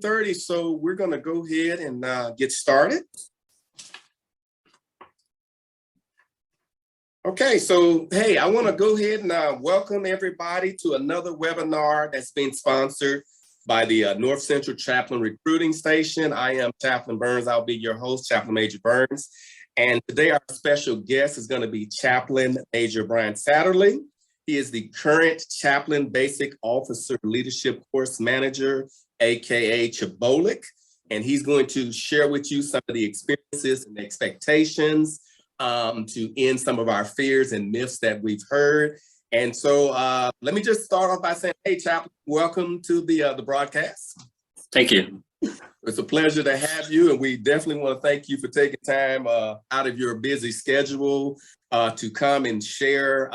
9:30, so we're going to go ahead and get started. Okay, so hey, I want to go ahead and welcome everybody to another webinar that's being sponsored by the North Central Chaplain Recruiting Station. I am Chaplain Burns. I'll be your host, Chaplain Major Burns. And today our special guest is going to be Chaplain Major Brian Satterlee. He is the current Chaplain Basic Officer Leadership Course Manager, AKA CHBOLC. And he's going to share with you some of the experiences and expectations to end some of our fears and myths that we've heard. And so let me just start off by saying, hey, Chaplain, welcome to the broadcast. Thank you. It's a pleasure to have you, and we definitely want to thank you for taking time out of your busy schedule to come and share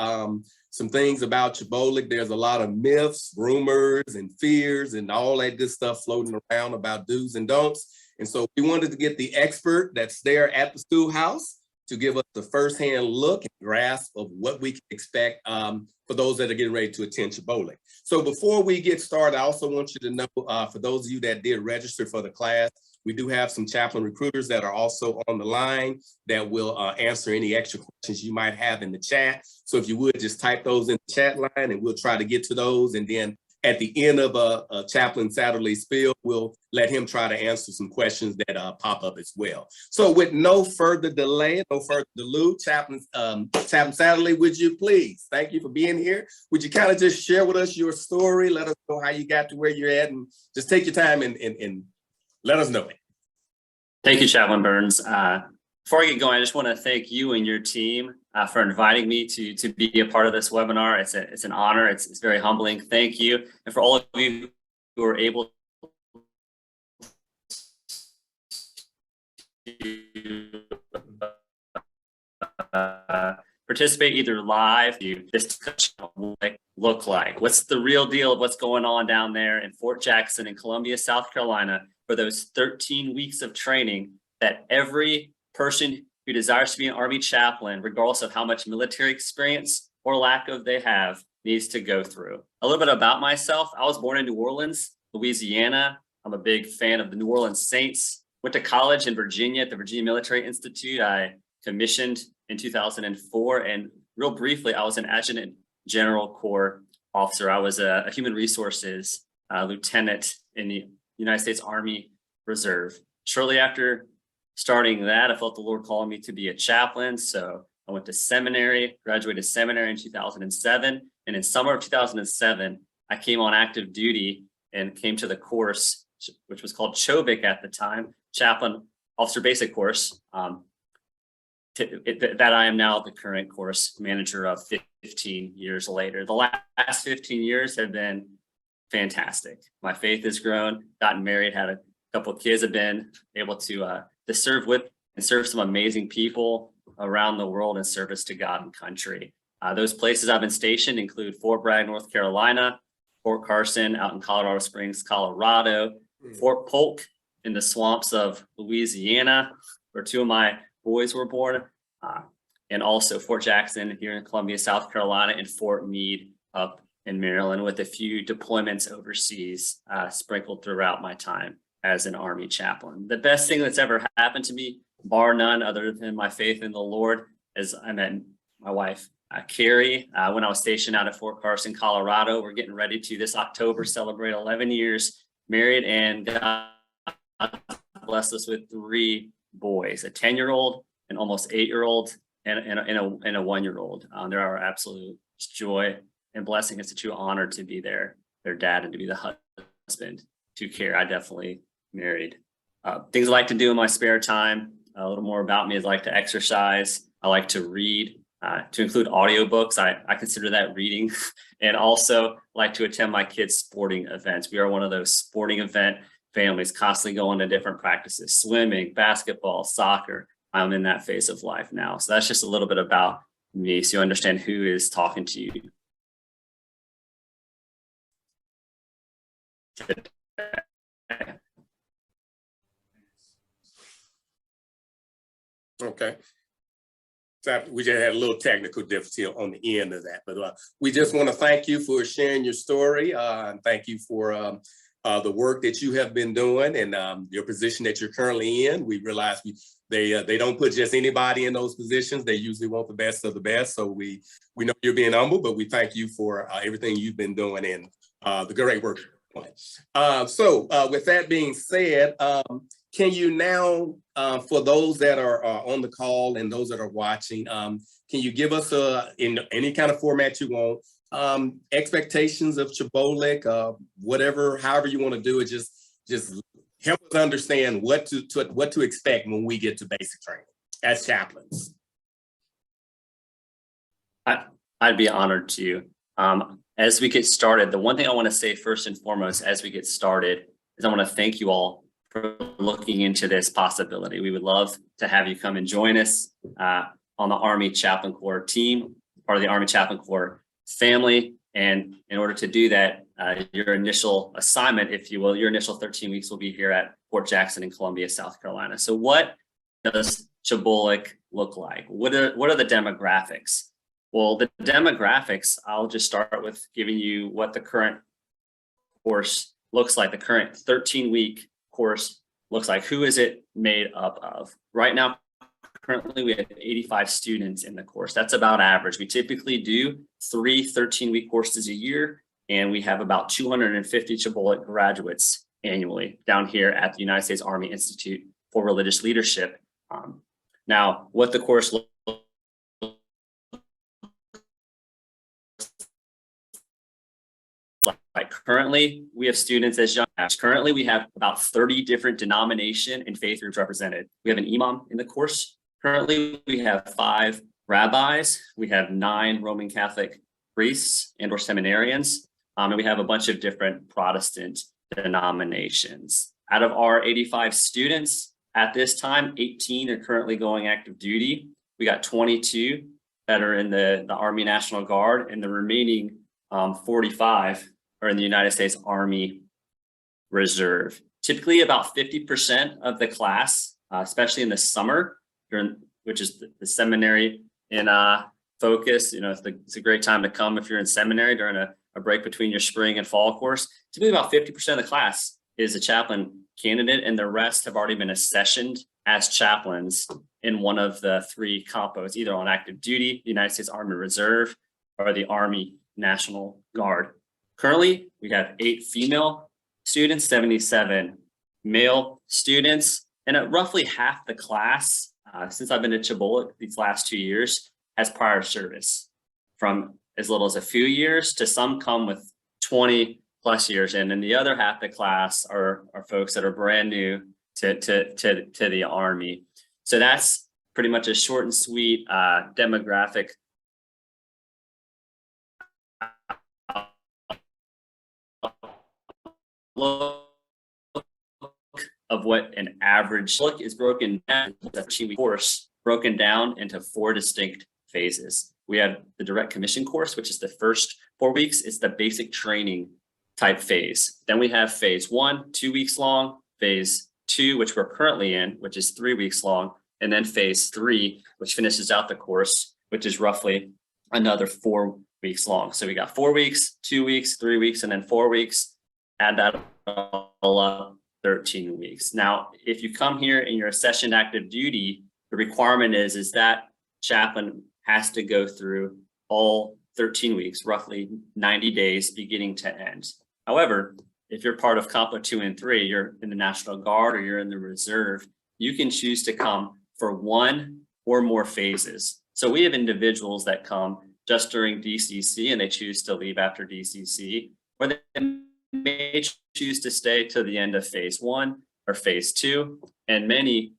some things about CHBOLC. There's a lot of myths, rumors, and fears, and all that good stuff floating around about do's and don'ts. And so we wanted to get the expert that's there at the schoolhouse to give us the firsthand look and grasp of what we can expect for those that are getting ready to attend CHBOLC. So before we get started, I also want you to know, for those of you that did register for the class, we do have some chaplain recruiters that are also on the line that will answer any extra questions you might have in the chat. So if you would just type those in the chat line and we'll try to get to those. And then at the end of a Chaplain Satterlee spiel, we'll let him try to answer some questions that pop up as well. So with no further delay, no further ado, Chaplain Satterlee, would you please, thank you for being here. Would you kind of just share with us your story, let us know how you got to where you're at, and just take your time and let us know it. Thank you, Chaplain Burns. Before I get going, I just want to thank you and your team for inviting me to be a part of this webinar. It's an honor. It's very humbling. Thank you. And for all of you who are able to participate either live, this look like. What's the real deal of what's going on down there in Fort Jackson in Columbia, South Carolina for those 13 weeks of training that every person who desires to be an Army chaplain, regardless of how much military experience or lack of they have, needs to go through. A little bit about myself. I was born in New Orleans, Louisiana. I'm a big fan of the New Orleans Saints. Went to college in Virginia at the Virginia Military Institute. I commissioned in 2004. And real briefly, I was an Adjutant General Corps officer. I was a human resources lieutenant in the United States Army Reserve. Shortly after starting that, I felt the Lord calling me to be a chaplain. So I went to seminary, graduated seminary in 2007. And in summer of 2007, I came on active duty and came to the course, which was called CHBOLC at the time, Chaplain Officer Basic Course, that I am now the current course manager of 15 years later. The last 15 years have been fantastic. My faith has grown, gotten married, had a couple of kids, have been able to serve with and serve some amazing people around the world in service to God and country. Those places I've been stationed include Fort Bragg, North Carolina, Fort Carson out in Colorado Springs, Colorado, Fort Polk in the swamps of Louisiana, where two of my boys were born, and also Fort Jackson here in Columbia, South Carolina, and Fort Meade up in Maryland, with a few deployments overseas sprinkled throughout my time as an Army chaplain. The best thing that's ever happened to me, bar none other than my faith in the Lord, is I met my wife, Carrie, when I was stationed out at Fort Carson, Colorado. We're getting ready to this October celebrate 11 years married, and God blessed us with 3 boys, a 10-year-old, an almost 8-year-old, and a 1-year-old. They're our absolute joy and blessing. It's a true honor to be their dad and to be the husband to Carrie. I definitely married. Things I like to do in my spare time, a little more about me, is I like to exercise. I like to read, to include audiobooks. I consider that reading, and also like to attend my kids' sporting events. We are one of those sporting event families, constantly going to different practices, swimming, basketball, soccer. I'm in that phase of life now. So that's just a little bit about me, so you understand who is talking to you today. Okay. So we just had a little technical difficulty on the end of that, but we just want to thank you for sharing your story, and thank you for the work that you have been doing and your position that you're currently in. We realize they don't put just anybody in those positions. They usually want the best of the best. So we know you're being humble, but we thank you for everything you've been doing and the great work. So with that being said, can you now, for those that are on the call and those that are watching, can you give us in any kind of format you want, expectations of CHBOLC, whatever, however you want to do it, just help us understand what to expect when we get to basic training as chaplains. I'd be honored to. As we get started, the one thing I want to say first and foremost as we get started is I want to thank you all for looking into this possibility. We would love to have you come and join us on the Army Chaplain Corps team, part of the Army Chaplain Corps family. And in order to do that, your initial assignment, if you will, your initial 13 weeks will be here at Fort Jackson in Columbia, South Carolina. So what does CHBOLC look like? What are the demographics? Well, the demographics, I'll just start with giving you what the current course looks like. The current 13-week course looks like. Who is it made up of? Right now, currently we have 85 students in the course. That's about average. We typically do 3 13-week courses a year, and we have about 250 CHBOLC graduates annually down here at the United States Army Institute for Religious Leadership. Now, what the course looks like currently, we have students as young as currently we have about 30 different denomination and faith groups represented. We have an imam in the course. Currently, we have 5 rabbis. We have 9 Roman Catholic priests and or seminarians. And we have a bunch of different Protestant denominations. Out of our 85 students at this time, 18 are currently going active duty. We got 22 that are in the Army National Guard, and the remaining 45 are in the United States Army Reserve. Typically about 50% of the class, especially in the summer, which is the seminary in focus. You know, it's a great time to come if you're in seminary during a break between your spring and fall course. Typically about 50% of the class is a chaplain candidate, and the rest have already been accessioned as chaplains in one of the 3 compos, either on active duty, the United States Army Reserve, or the Army National Guard. Currently, we have 8 female students, 77 male students, and at roughly half the class, since I've been at CHBOLC these last 2 years, has prior service, from as little as a few years to some come with 20 plus years in. And the other half of the class are folks that are brand new to the Army. So that's pretty much a short and sweet demographic look of what an average look is broken down. The course broken down into 4 distinct phases. We have the direct commission course, which is the first 4 weeks. It's the basic training type phase. Then we have phase 1, 2 weeks long, phase 2, which we're currently in, which is 3 weeks long, and then phase 3, which finishes out the course, which is roughly another 4 weeks long. So we got 4 weeks, 2 weeks, 3 weeks, and then 4 weeks. Add that all up, 13 weeks. Now, if you come here and you're a session active duty, the requirement is that chaplain has to go through all 13 weeks, roughly 90 days, beginning to end. However, if you're part of Compo 2 and 3, you're in the National Guard or you're in the Reserve, you can choose to come for 1 or more phases. So we have individuals that come just during DCC and they choose to leave after DCC, or they may choose to stay to the end of phase 1 or phase 2, and many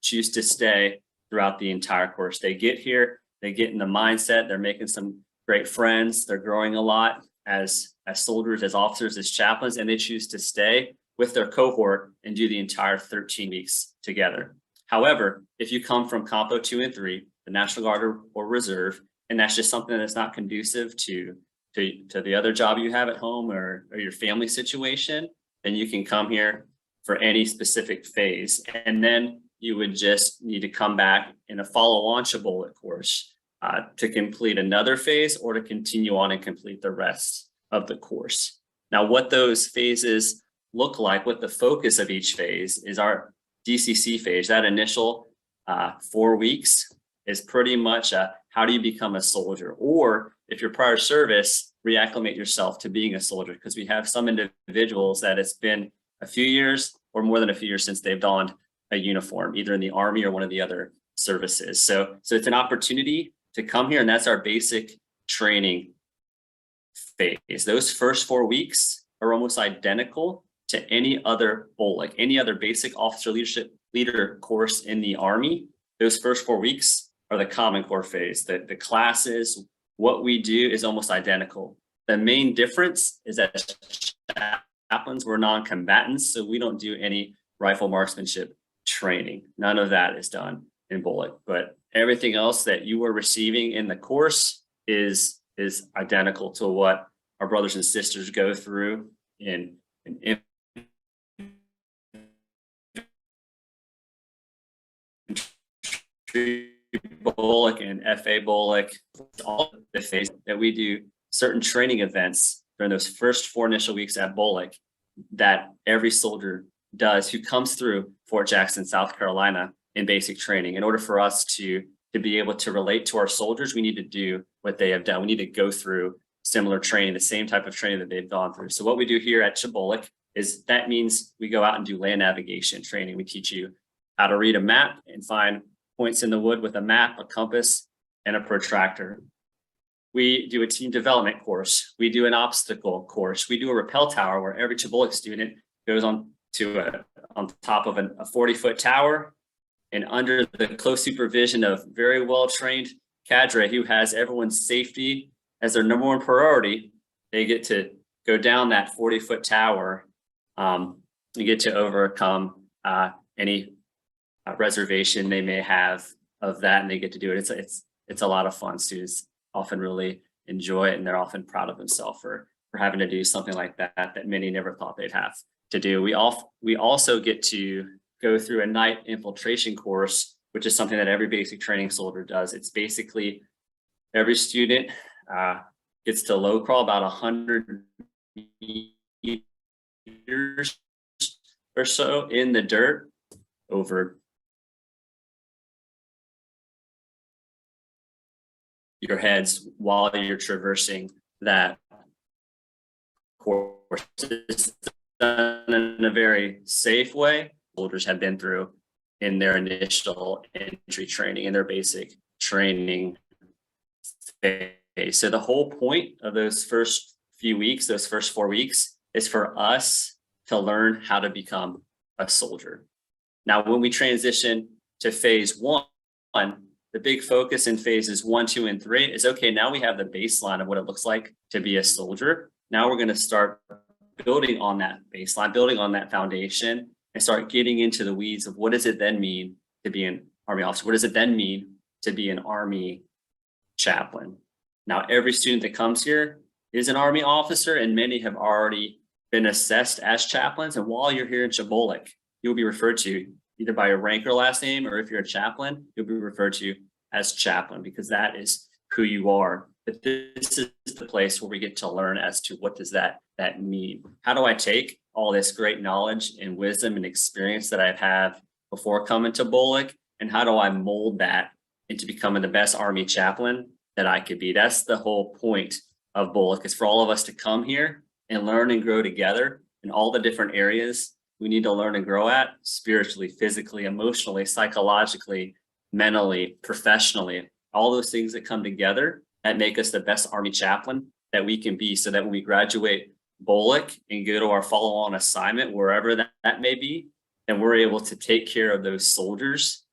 choose to stay throughout the entire course. They get here, they get in the mindset, they're making some great friends, they're growing a lot as soldiers, as officers, as chaplains, and they choose to stay with their cohort and do the entire 13 weeks together. However, if you come from Compo 2 and 3, the National Guard or Reserve, and that's just something that's not conducive to the other job you have at home or your family situation, then you can come here for any specific phase. And then you would just need to come back in a follow-on CHBOLC course to complete another phase or to continue on and complete the rest of the course. Now, what those phases look like, what the focus of each phase is. Our DCC phase, that initial 4 weeks is pretty much how do you become a soldier, or if your prior service, reacclimate yourself to being a soldier, because we have some individuals that it's been a few years or more than a few years since they've donned a uniform, either in the Army or one of the other services. So it's an opportunity to come here, and that's our basic training phase. Those first 4 weeks are almost identical to any other BOLC, any other basic officer leader course in the Army. Those first 4 weeks are the Common Core phase. The classes, what we do is almost identical. The main difference is that chaplains, we're non-combatants, so we don't do any rifle marksmanship training. None of that is done in BOLC, but everything else that you are receiving in the course is identical to what our brothers and sisters go through in BOLC and FA BOLC, all the phase that we do certain training events during those first 4 initial weeks at BOLC that every soldier does who comes through Fort Jackson, South Carolina in basic training. In order for us to be able to relate to our soldiers, we need to do what they have done. We need to go through similar training, the same type of training that they've gone through. So what we do here at CHBOLC is that means we go out and do land navigation training. We teach you how to read a map and find points in the wood with a map, a compass, and a protractor. We do a team development course. We do an obstacle course. We do a rappel tower where every CHBOLC student goes on top of a 40-foot tower, and under the close supervision of very well-trained cadre who has everyone's safety as their number one priority, they get to go down that 40-foot tower and get to overcome any reservation they may have of that, and they get to do it. It's a lot of fun. Students often really enjoy it, and they're often proud of themselves for having to do something like that many never thought they'd have to do. We also get to go through a night infiltration course, which is something that every basic training soldier does. It's basically every student gets to low crawl about 100 meters or so in the dirt over your heads while you're traversing that course. It's done in a very safe way. Soldiers have been through in their initial entry training and their basic training phase. So the whole point of those first few weeks, those first 4 weeks, is for us to learn how to become a soldier. Now, when we transition to phase 1, the big focus in phases 1, 2, and 3 is, okay, now we have the baseline of what it looks like to be a soldier. Now we're going to start building on that baseline, building on that foundation, and start getting into the weeds of what does it then mean to be an Army officer? What does it then mean to be an Army chaplain? Now, every student that comes here is an Army officer, and many have already been assessed as chaplains. And while you're here in CHBOLC, you'll be referred to either by your rank or last name, or if you're a chaplain, you'll be referred to as chaplain, because that is who you are. But this is the place where we get to learn as to what does that mean? How do I take all this great knowledge and wisdom and experience that I've had before coming to BOLC, and how do I mold that into becoming the best Army chaplain that I could be? That's the whole point of BOLC, is for all of us to come here and learn and grow together in all the different areas we need to learn and grow at: spiritually, physically, emotionally, psychologically, mentally, professionally, all those things that come together that make us the best Army chaplain that we can be, so that when we graduate BOLC and go to our follow-on assignment, wherever that may be, then we're able to take care of those soldiers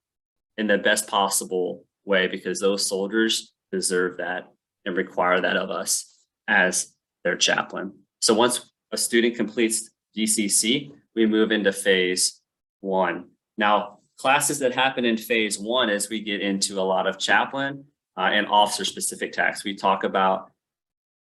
in the best possible way, because those soldiers deserve that and require that of us as their chaplain. So once a student completes DCC, we move into phase 1. Now, classes that happen in phase 1 as we get into a lot of chaplain and officer specific tasks. We talk about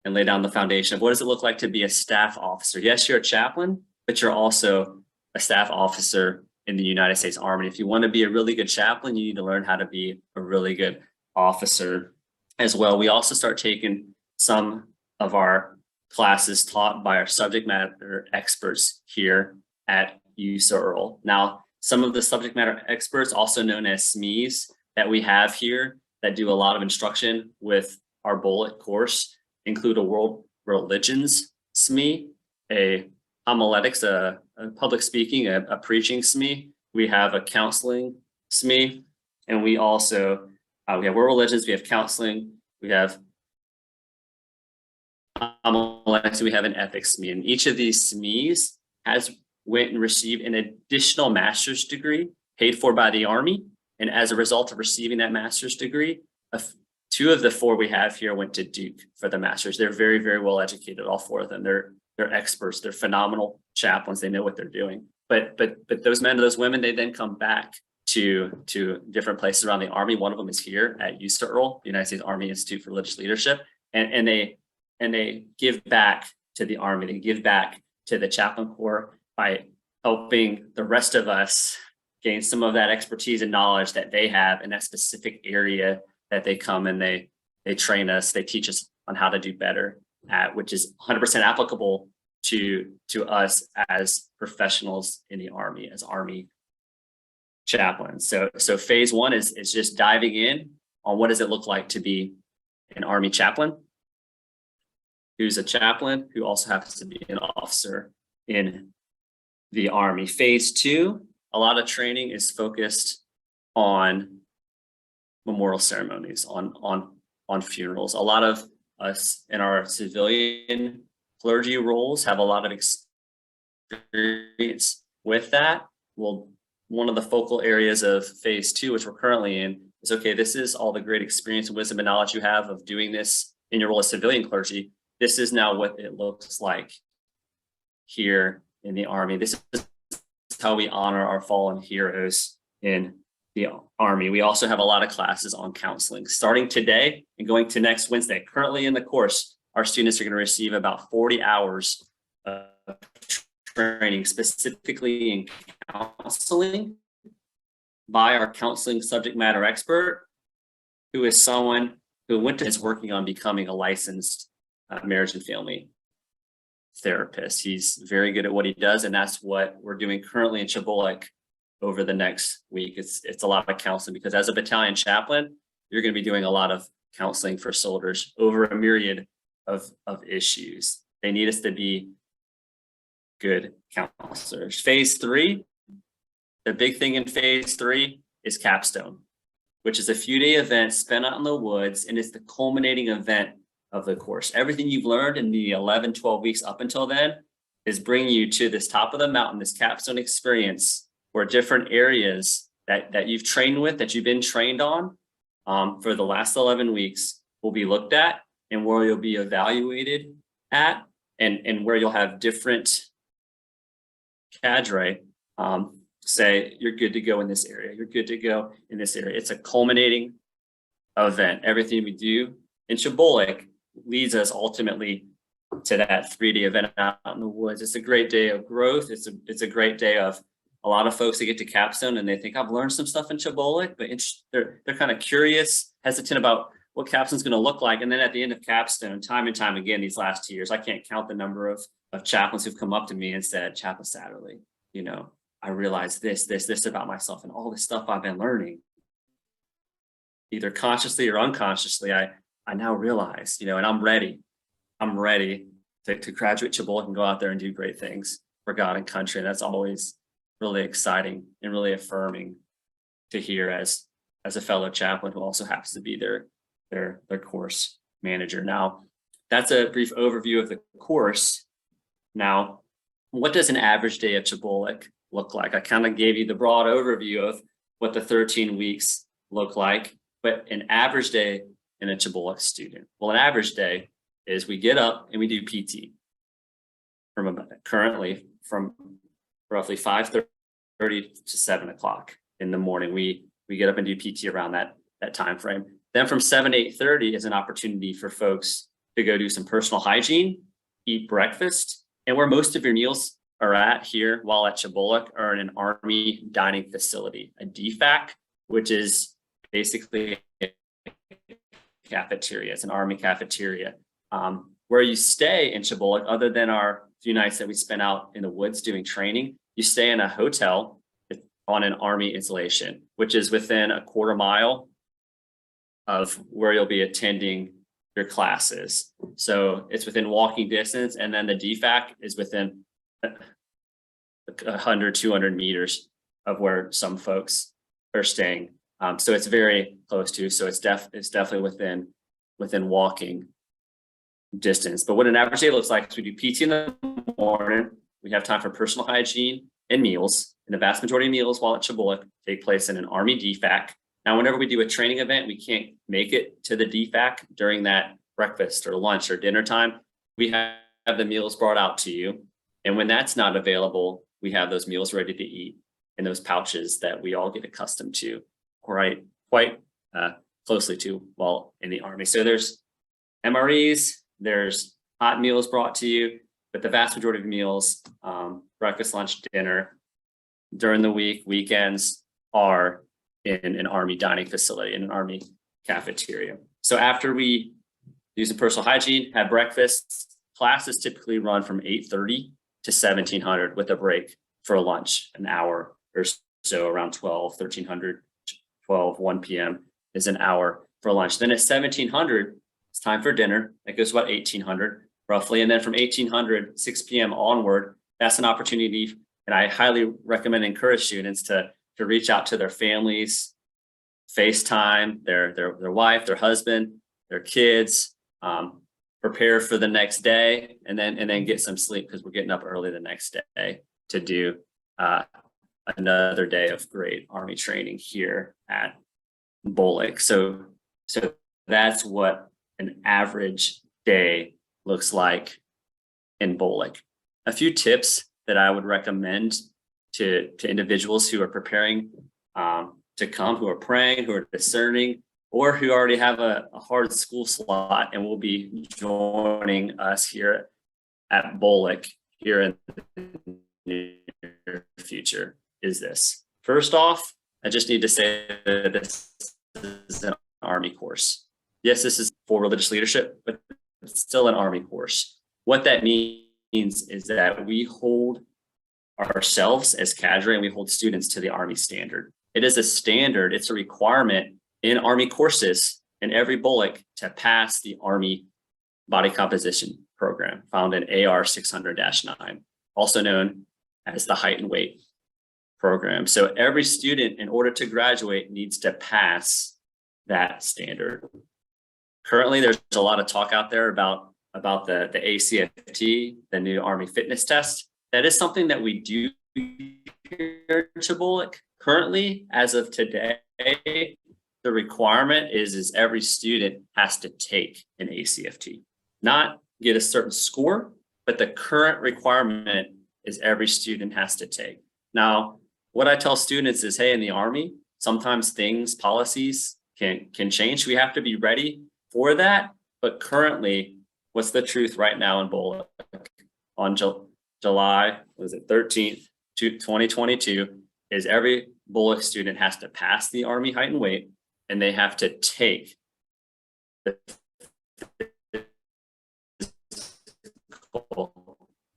and lay down the foundation of what does it look like to be a staff officer. Yes, you're a chaplain, but you're also a staff officer in the United States Army. If you want to be a really good chaplain, you need to learn how to be a really good officer as well. We also start taking some of our classes taught by our subject matter experts here at USERL. Now, some of the subject matter experts, also known as SMEs, that we have here that do a lot of instruction with our BOLC course include a world religions SME, a homiletics, a public speaking, a preaching SME. We have a counseling SME, and we also we have world religions, we have counseling, we have homiletics, we have an ethics SME. And each of these SMEs has went and received an additional master's degree paid for by the Army. And as a result of receiving that master's degree, two of the four we have here went to Duke for the master's. They're very, very well educated, all four of them. They're experts. They're phenomenal chaplains. They know what they're doing. But those men and those women, they then come back to different places around the Army. One of them is here at USERL, the United States Army Institute for Religious Leadership, and they give back to the Army. They give back to the chaplain corps by helping the rest of us gain some of that expertise and knowledge that they have in that specific area that they come and they train us, they teach us on how to do better at, which is 100% applicable to us as professionals in the Army, as Army chaplains. So phase one is just diving in on what does it look like to be an Army chaplain, who's a chaplain, who also happens to be an officer in the Army. Phase two, a lot of training is focused on memorial ceremonies, on funerals. A lot of us in our civilian clergy roles have a lot of experience with that. Well, one of the focal areas of phase two, which we're currently in, is okay, this is all the great experience and wisdom and knowledge you have of doing this in your role as civilian clergy. This is now what it looks like here in the Army. This is how we honor our fallen heroes in the Army. We also have a lot of classes on counseling starting today and going to next Wednesday. Currently in the course, our students are going to receive about 40 hours of training specifically in counseling by our counseling subject matter expert, who is someone who is working on becoming a licensed marriage and family therapist. He's very good at what he does, and that's what we're doing currently in CHBOLC over the next week. It's a lot of counseling, because as a battalion chaplain, you're going to be doing a lot of counseling for soldiers over a myriad of issues. They need us to be good counselors. Phase three, the big thing in phase three is capstone, which is a few-day event spent out in the woods, and it's the culminating event of the course. Everything you've learned in the 11, 12 weeks up until then is bringing you to this top of the mountain, this capstone experience, where different areas that you've trained with, that you've been trained on for the last 11 weeks will be looked at, and where you'll be evaluated at, and where you'll have different cadre say, you're good to go in this area, you're good to go in this area. It's a culminating event. Everything we do in CHBOLC leads us ultimately to that 3-day event out in the woods. It's a great day of growth. It's a great day of a lot of folks that get to capstone and they think, I've learned some stuff in CHBOLC, but they're kind of curious, hesitant about what capstone's going to look like. And then at the end of capstone, time and time again, these last 2 years, I can't count the number of chaplains who've come up to me and said, Chaplain Satterlee, I realized this about myself, and all this stuff I've been learning, either consciously or unconsciously, I now realize, and I'm ready to graduate CHBOLC and go out there and do great things for God and country. And that's always really exciting and really affirming to hear as a fellow chaplain who also happens to be their course manager. Now, that's a brief overview of the course. Now, what does an average day at CHBOLC look like? I kind of gave you the broad overview of what the 13 weeks look like, but an average day in a CHBOLC student. Well, an average day is we get up and we do PT currently from roughly 5:30 to 7 o'clock in the morning. We get up and do PT around that time frame. Then from 7 to 8:30 is an opportunity for folks to go do some personal hygiene, eat breakfast, and where most of your meals are at here while at CHBOLC are in an Army dining facility, a DFAC, which is basically a cafeteria. It's an Army cafeteria. where you stay in CHBOLC, other than our few nights that we spent out in the woods doing training, you stay in a hotel on an Army installation, which is within a quarter mile of where you'll be attending your classes. So it's within walking distance, and then the DFAC is within 100, 200 meters of where some folks are staying. So it's very close to, so it's definitely within walking distance. But what an average day looks like is we do PT in the morning, we have time for personal hygiene and meals, and the vast majority of meals while at CHBOLC take place in an Army DFAC. Now, whenever we do a training event, we can't make it to the DFAC during that breakfast or lunch or dinner time. We have the meals brought out to you. And when that's not available, we have those meals ready to eat in those pouches that we all get accustomed to quite closely to while in the Army. So there's MREs, there's hot meals brought to you, but the vast majority of meals, breakfast, lunch, dinner, during the week, weekends, are in an Army dining facility, in an Army cafeteria. So after we use the personal hygiene, have breakfast, classes typically run from 8:30 to 1700 with a break for lunch, an hour or so, around 12, 1300, 12, 1 p.m. is an hour for lunch. Then at 1700, it's time for dinner. That goes about 1800 roughly. And then from 1800, 6 p.m. onward, that's an opportunity. And I highly recommend and encourage students to reach out to their families, FaceTime, their wife, their husband, their kids, prepare for the next day, and then get some sleep, because we're getting up early the next day to do another day of great Army training here at CHBOLC. So that's what an average day looks like in CHBOLC. A few tips that I would recommend to individuals who are preparing to come, who are praying, who are discerning, or who already have a hard school slot and will be joining us here at CHBOLC here in the near future, is this. First off, I just need to say that this is an Army course. Yes, this is for religious leadership, but it's still an Army course. What that means is that we hold ourselves as cadre and we hold students to the Army standard. It is a standard, it's a requirement in Army courses in every CHBOLC to pass the Army body composition program found in AR 600-9, also known as the height and weight program. So every student, in order to graduate, needs to pass that standard. Currently, there's a lot of talk out there about the ACFT, the new Army fitness test. That is something that we do here at CHBOLC. Currently, as of today, the requirement is every student has to take an ACFT, not get a certain score, but the current requirement is every student has to take. Now, what I tell students is, hey, in the Army, sometimes things, policies can change. We have to be ready for that. But currently, what's the truth right now in CHBOLC? On July 13th, 2022, is every CHBOLC student has to pass the Army height and weight, and they have to take the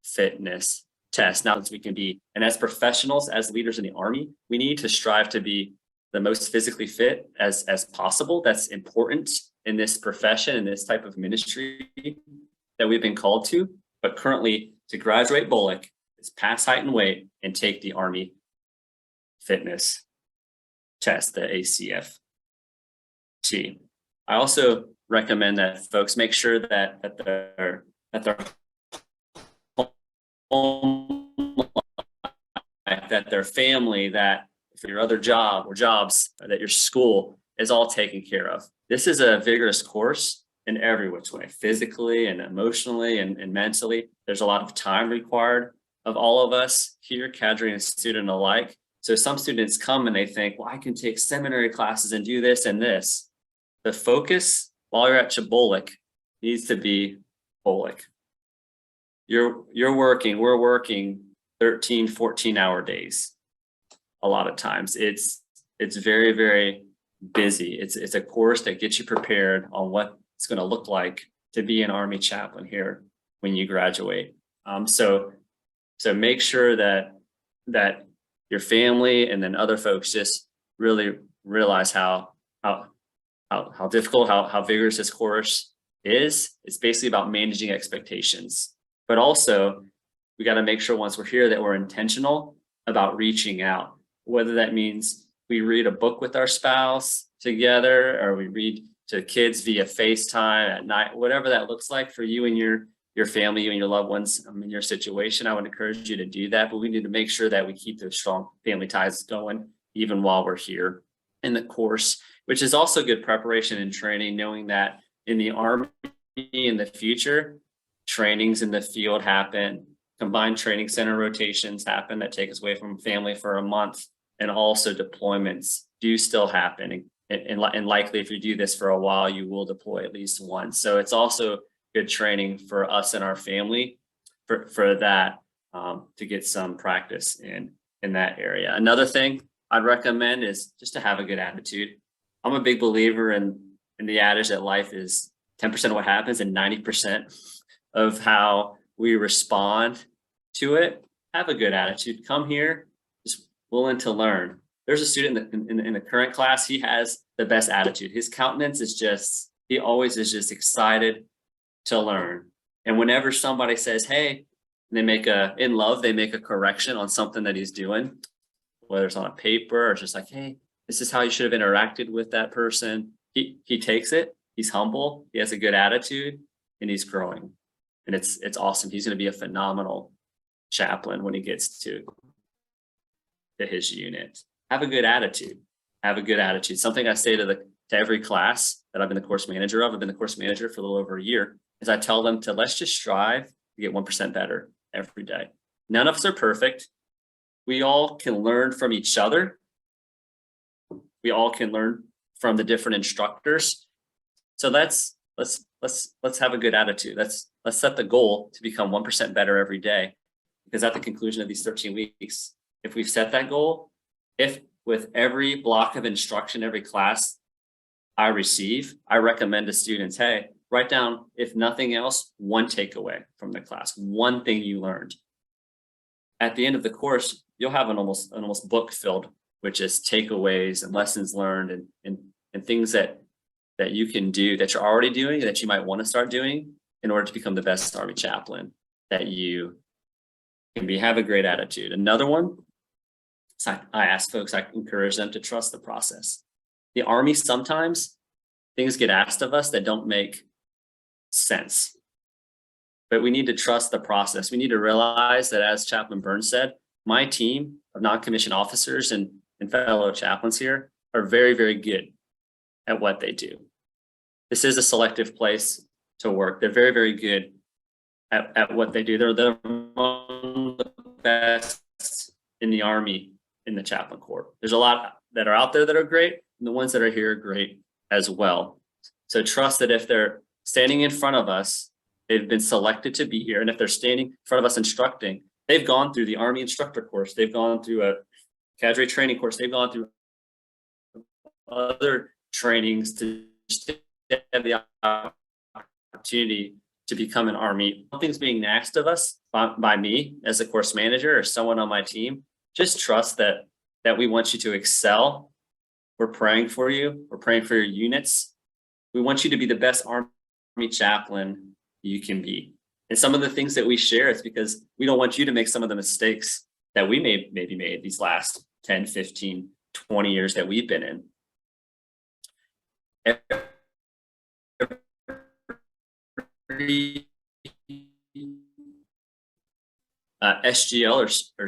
fitness test. Now, we can be, and as professionals, as leaders in the Army, we need to strive to be the most physically fit as possible. That's important in this profession, in this type of ministry that we've been called to. But currently, to graduate CHBOLC is pass height and weight and take the Army fitness test, the ACFT. I also recommend that folks make sure that their home life, that their family, that for your other job or jobs, that your school is all taken care of. This is a vigorous course in every which way, physically and emotionally and mentally. There's a lot of time required of all of us here, cadre and student alike. So some students come and they think, well, I can take seminary classes and do this and this. The focus while you're at CHBOLC needs to be CHBOLC. We're working 13, 14-hour days. A lot of times it's very, very busy. It's a course that gets you prepared on what it's going to look like to be an Army chaplain here when you graduate. So make sure that your family and then other folks just really realize how difficult, how vigorous this course is. It's basically about managing expectations, but also we got to make sure once we're here that we're intentional about reaching out, whether that means we read a book with our spouse together, or we read to kids via FaceTime at night, whatever that looks like for you and your family, you and your loved ones. In your situation, I would encourage you to do that, but we need to make sure that we keep those strong family ties going even while we're here in the course, which is also good preparation and training, knowing that in the Army in the future, trainings in the field happen, combined training center rotations happen that take us away from family for a month, and also deployments do still happen. And likely if you do this for a while, you will deploy at least once. So it's also good training for us and our family for that, to get some practice in that area. Another thing I'd recommend is just to have a good attitude. I'm a big believer in the adage that life is 10% of what happens and 90% of how we respond to it. Have a good attitude. Come here, just willing to learn. There's a student in the current class, he has the best attitude. His countenance is just, he always is just excited to learn. And whenever somebody says, hey, they make a correction on something that he's doing, whether it's on a paper or just like, hey, this is how you should have interacted with that person. He takes it, he's humble, he has a good attitude, and he's growing. And it's awesome. He's going to be a phenomenal chaplain when he gets to his unit. Have a good attitude. Have a good attitude. Something I say to every class that I've been the course manager of, I've been the course manager for a little over a year, is I tell them to let's just strive to get 1% better every day. None of us are perfect. We all can learn from each other. We all can learn from the different instructors. So let's have a good attitude. Let's set the goal to become 1% better every day. Because at the conclusion of these 13 weeks, if we've set that goal, if with every block of instruction, every class I receive, I recommend to students, hey, write down, if nothing else, one takeaway from the class, one thing you learned. At the end of the course, you'll have an almost book filled, which is takeaways and lessons learned and things that you can do that you're already doing, that you might want to start doing in order to become the best Army chaplain that you can be. Have a great attitude. Another one, so I ask folks, I encourage them to trust the process. The Army, sometimes things get asked of us that don't make sense, but we need to trust the process. We need to realize that, as Chaplain Burns said, my team of non-commissioned officers and fellow chaplains here are very, very good at what they do. This is a selective place to work. They're very, very good at what they do. They're among the best in the Army, in the chaplain corps. There's a lot that are out there that are great, and the ones that are here are great as well. So trust that if they're standing in front of us, they've been selected to be here. And if they're standing in front of us instructing, they've gone through the Army instructor course. They've gone through a cadre training course. They've gone through other trainings to have the opportunity to become an Army. Something's being asked of us by me as a course manager or someone on my team. Just trust that we want you to excel. We're praying for you. We're praying for your units. We want you to be the best Army chaplain you can be. And some of the things that we share is because we don't want you to make some of the mistakes that we maybe made these last 10, 15, 20 years that we've been in. SGL or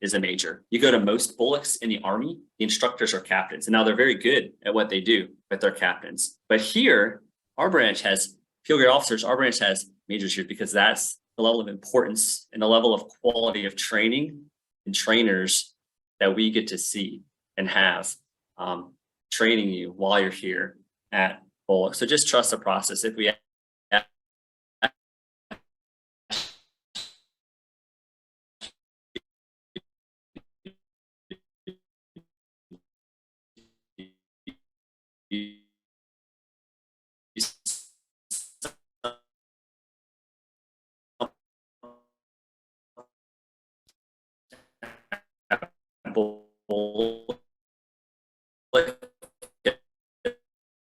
is a major. You go to most BOLCs in the Army, the instructors are captains, and now they're very good at what they do, but they're captains. But here, our branch has field grade officers. Our branch has majors here because that's the level of importance and the level of quality of training and trainers that we get to see and have training you while you're here at BOLC. So just trust the process. If we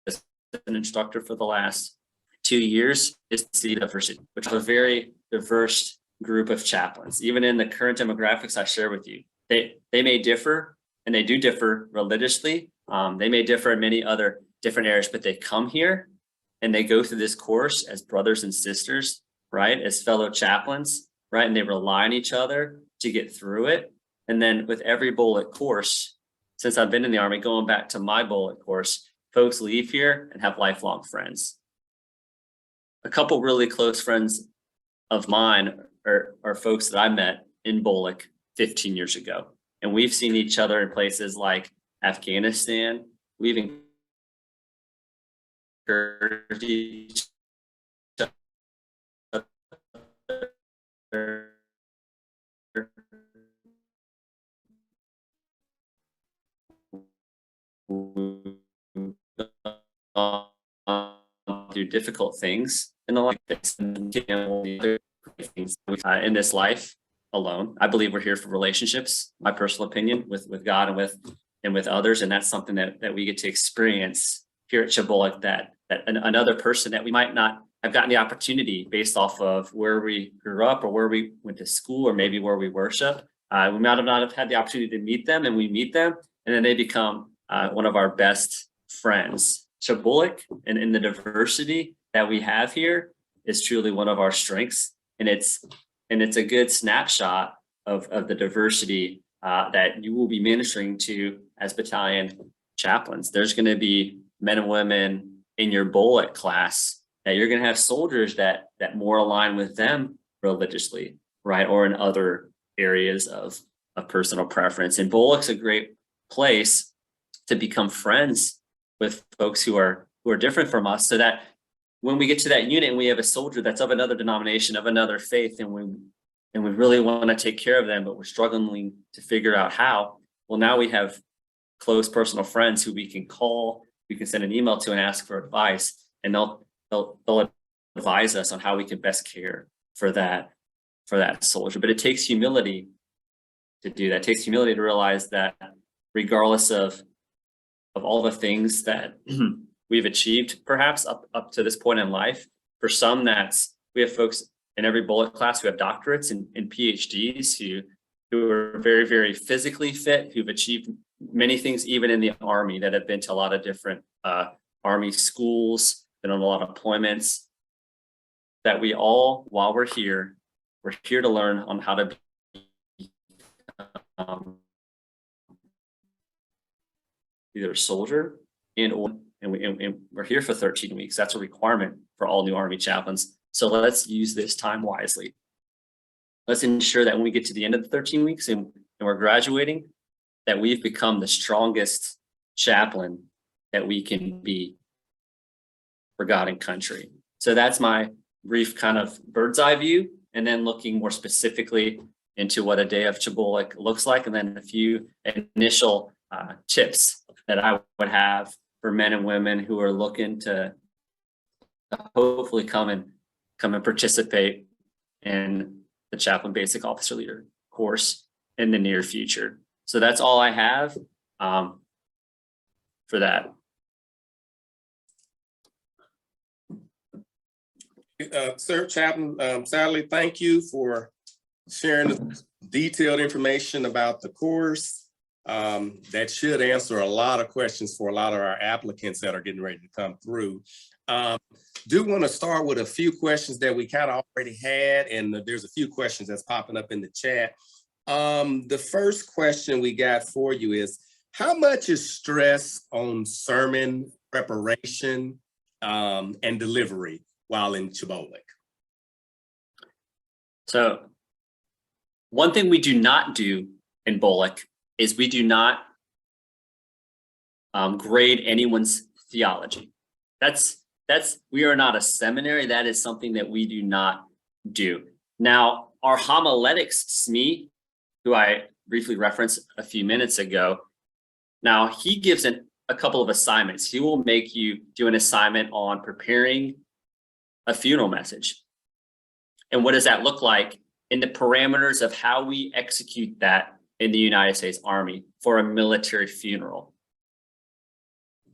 as an instructor for the last 2 years is the diversity, which is a very diverse group of chaplains. Even in the current demographics I share with you, they may differ, and they do differ religiously. They may differ in many other different areas, but they come here and they go through this course as brothers and sisters, right? As fellow chaplains, right? And they rely on each other to get through it. And then with every BOLC course, since I've been in the Army, going back to my BOLC course, folks leave here and have lifelong friends. A couple really close friends of mine are folks that I met in BOLC 15 years ago. And we've seen each other in places like Afghanistan. We've encouraged each other through difficult things in the life in this life alone. I believe we're here for relationships, my personal opinion, with God and with others. And that's something that we get to experience here at CHBOLC, that another person that we might not have gotten the opportunity based off of where we grew up or where we went to school or maybe where we worship. We might have not have had the opportunity to meet them, and we meet them and then they become one of our best friends. CHBOLC and in the diversity that we have here is truly one of our strengths. And it's a good snapshot of the diversity that you will be ministering to as battalion chaplains. There's going to be men and women in your BOLC class that you're going to have soldiers that more align with them religiously, right? Or in other areas of personal preference. And BOLC's a great place to become friends with folks who are different from us, so that when we get to that unit and we have a soldier that's of another denomination, of another faith, and we really want to take care of them, but we're struggling to figure out how, well, now we have close personal friends who we can call, we can send an email to and ask for advice, and they'll advise us on how we can best care for that soldier. But it takes humility to do that. It takes humility to realize that regardless of all the things that we've achieved, perhaps up to this point in life, for some we have folks in every BOLC class who have doctorates and PhDs who are very, very physically fit, who've achieved many things, even in the Army, that have been to a lot of different Army schools, been on a lot of deployments, that we all, while we're here to learn on how to be either a soldier and we're here for 13 weeks. That's a requirement for all new Army chaplains. So let's use this time wisely. Let's ensure that when we get to the end of the 13 weeks and we're graduating, that we've become the strongest chaplain that we can be for God and country. So that's my brief kind of bird's eye view, and then looking more specifically into what a day of CHBOLC looks like, and then a few initial tips that I would have for men and women who are looking to hopefully come and participate in the Chaplain Basic Officer Leader course in the near future. So that's all I have for that. Sir Chaplain Satterlee, thank you for sharing the detailed information about the course. That should answer a lot of questions for a lot of our applicants that are getting ready to come through. Do want to start with a few questions that we kind of already had, and there's a few questions that's popping up in the chat. The first question we got for you is, how much is stress on sermon preparation and delivery while in CHBOLC? So one thing we do not do in BOLC is we do not grade anyone's theology. We are not a seminary. That is something that we do not do. Now, our homiletics SME, who I briefly referenced a few minutes ago, now he gives a couple of assignments. He will make you do an assignment on preparing a funeral message. And what does that look like? In the parameters of how we execute that in the United States Army for a military funeral.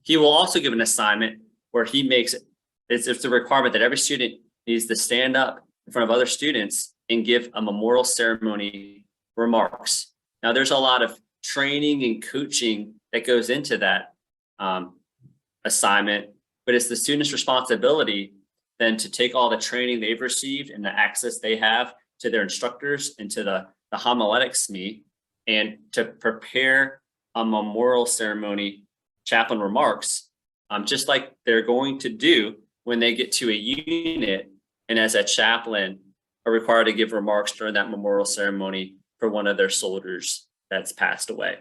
He will also give an assignment where he makes it, it's a requirement that every student needs to stand up in front of other students and give a memorial ceremony remarks. Now, there's a lot of training and coaching that goes into that assignment, but it's the student's responsibility then to take all the training they've received and the access they have to their instructors and to the homiletic SME, and to prepare a memorial ceremony chaplain remarks, just like they're going to do when they get to a unit and as a chaplain are required to give remarks during that memorial ceremony for one of their soldiers that's passed away.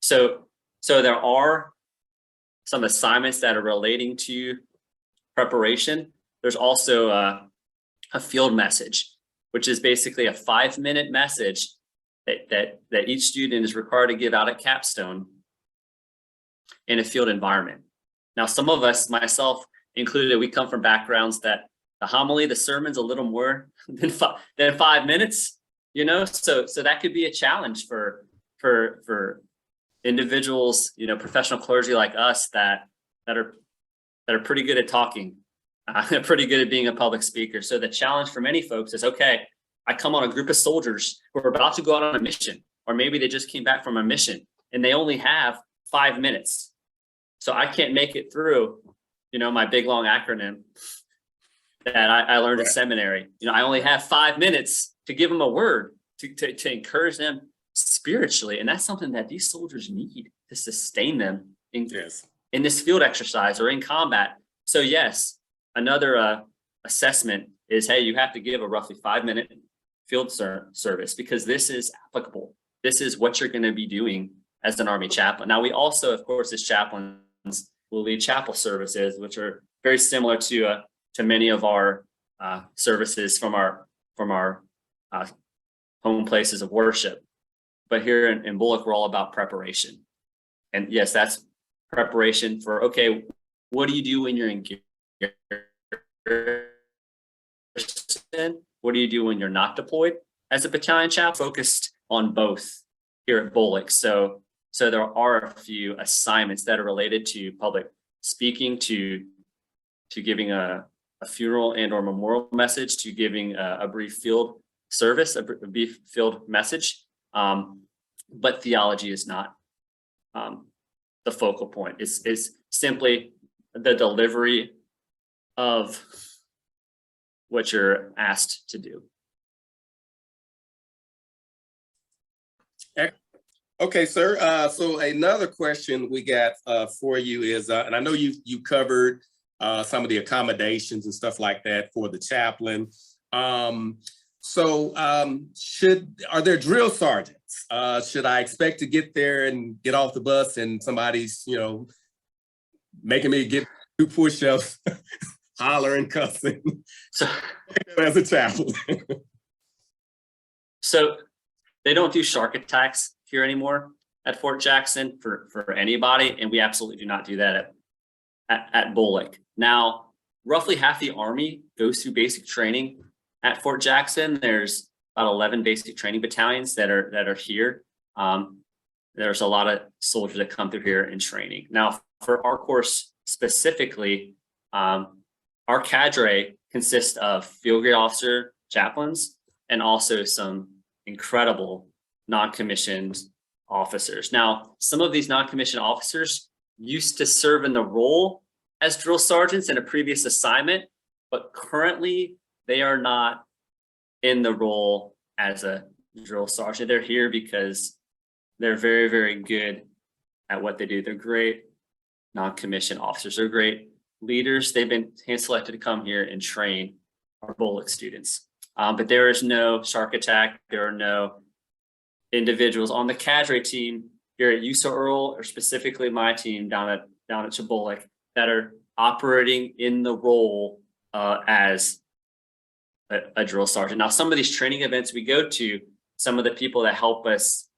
So there are some assignments that are relating to preparation. There's also a field message, which is basically a 5-minute message that each student is required to give out at capstone in a field environment. Now, some of us, myself included, we come from backgrounds that the homily, the sermon's a little more than 5 minutes, you know, so that could be a challenge for individuals, you know, professional clergy like us that are pretty good at talking, pretty good at being a public speaker. So the challenge for many folks is, okay, I come on a group of soldiers who are about to go out on a mission, or maybe they just came back from a mission and they only have 5 minutes. So I can't make it through, you know, my big long acronym that I learned in seminary. You know, I only have 5 minutes to give them a word to encourage them spiritually. And that's something that these soldiers need to sustain them in this field exercise or in combat. So yes, another assessment is, hey, you have to give a roughly 5-minute field service, because this is applicable. This is what you're going to be doing as an Army chaplain. Now, we also, of course, as chaplains, will lead chapel services, which are very similar to many of our services from our home places of worship. But here in Bullock, we're all about preparation. And yes, that's preparation for, okay, what do you do when you're in garrison? What do you do when you're not deployed? As a battalion chaplain, focused on both here at Bullock. So there are a few assignments that are related to public speaking, to giving a funeral and or memorial message, to giving a brief field service, a brief field message. But theology is not the focal point. It's simply the delivery of what you're asked to do. Okay, sir. So another question we got for you is, and I know you covered some of the accommodations and stuff like that for the chaplain. Are there drill sergeants? Should I expect to get there and get off the bus and somebody's, you know, making me get 2 push-ups, hollering, cussing, so, as a chaplain? So they don't do shark attacks here anymore at Fort Jackson for anybody, and we absolutely do not do that at Bullock. Now, roughly half the Army goes through basic training at Fort Jackson. There's about 11 basic training battalions that are here. There's a lot of soldiers that come through here in training. Now, for our course specifically, our cadre consists of field grade officer chaplains and also some incredible non-commissioned officers. Now, some of these non-commissioned officers used to serve in the role as drill sergeants in a previous assignment, but currently they are not in the role as a drill sergeant. They're here because they're very, very good at what they do. They're great non-commissioned officers. They're great leaders. They've been hand-selected to come here and train our Bullock students. But there is no shark attack. There are no individuals on the cadre team here at USO Earl, or specifically my team down at CHBOLC, that are operating in the role as a drill sergeant. Now, some of these training events we go to, some of the people that help us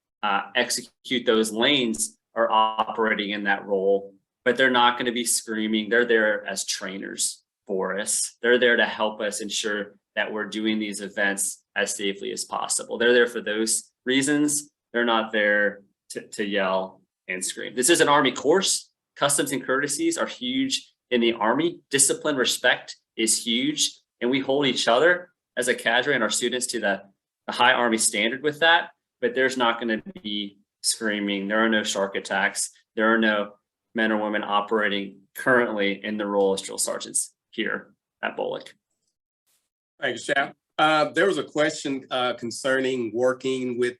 execute those lanes are operating in that role, but they're not going to be screaming. They're there as trainers for us. They're there to help us ensure that we're doing these events as safely as possible. They're there for those reasons, They're not there to yell and scream. This is an Army course. Customs and courtesies are huge in the Army. Discipline, respect is huge. And we hold each other as a cadre and our students to the high Army standard with that. But there's not going to be screaming. There are no shark attacks. There are no men or women operating currently in the role as drill sergeants here at BOLC. Thanks, Chap. There was a question concerning working with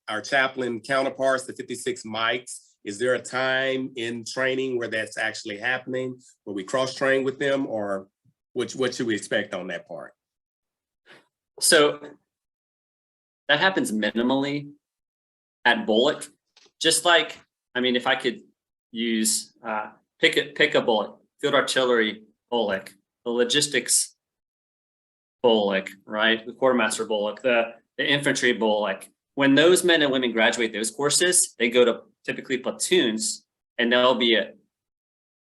our chaplain counterparts, the 56 mics. Is there a time in training where that's actually happening, where we cross-train with them, or what should we expect on that part? So that happens minimally at BOLC. Just like, I mean, if I could use, pick a BOLC, field artillery BOLC, the logistics BOLC, right? The quartermaster BOLC, the infantry BOLC. When those men and women graduate those courses, they go to typically platoons, and they'll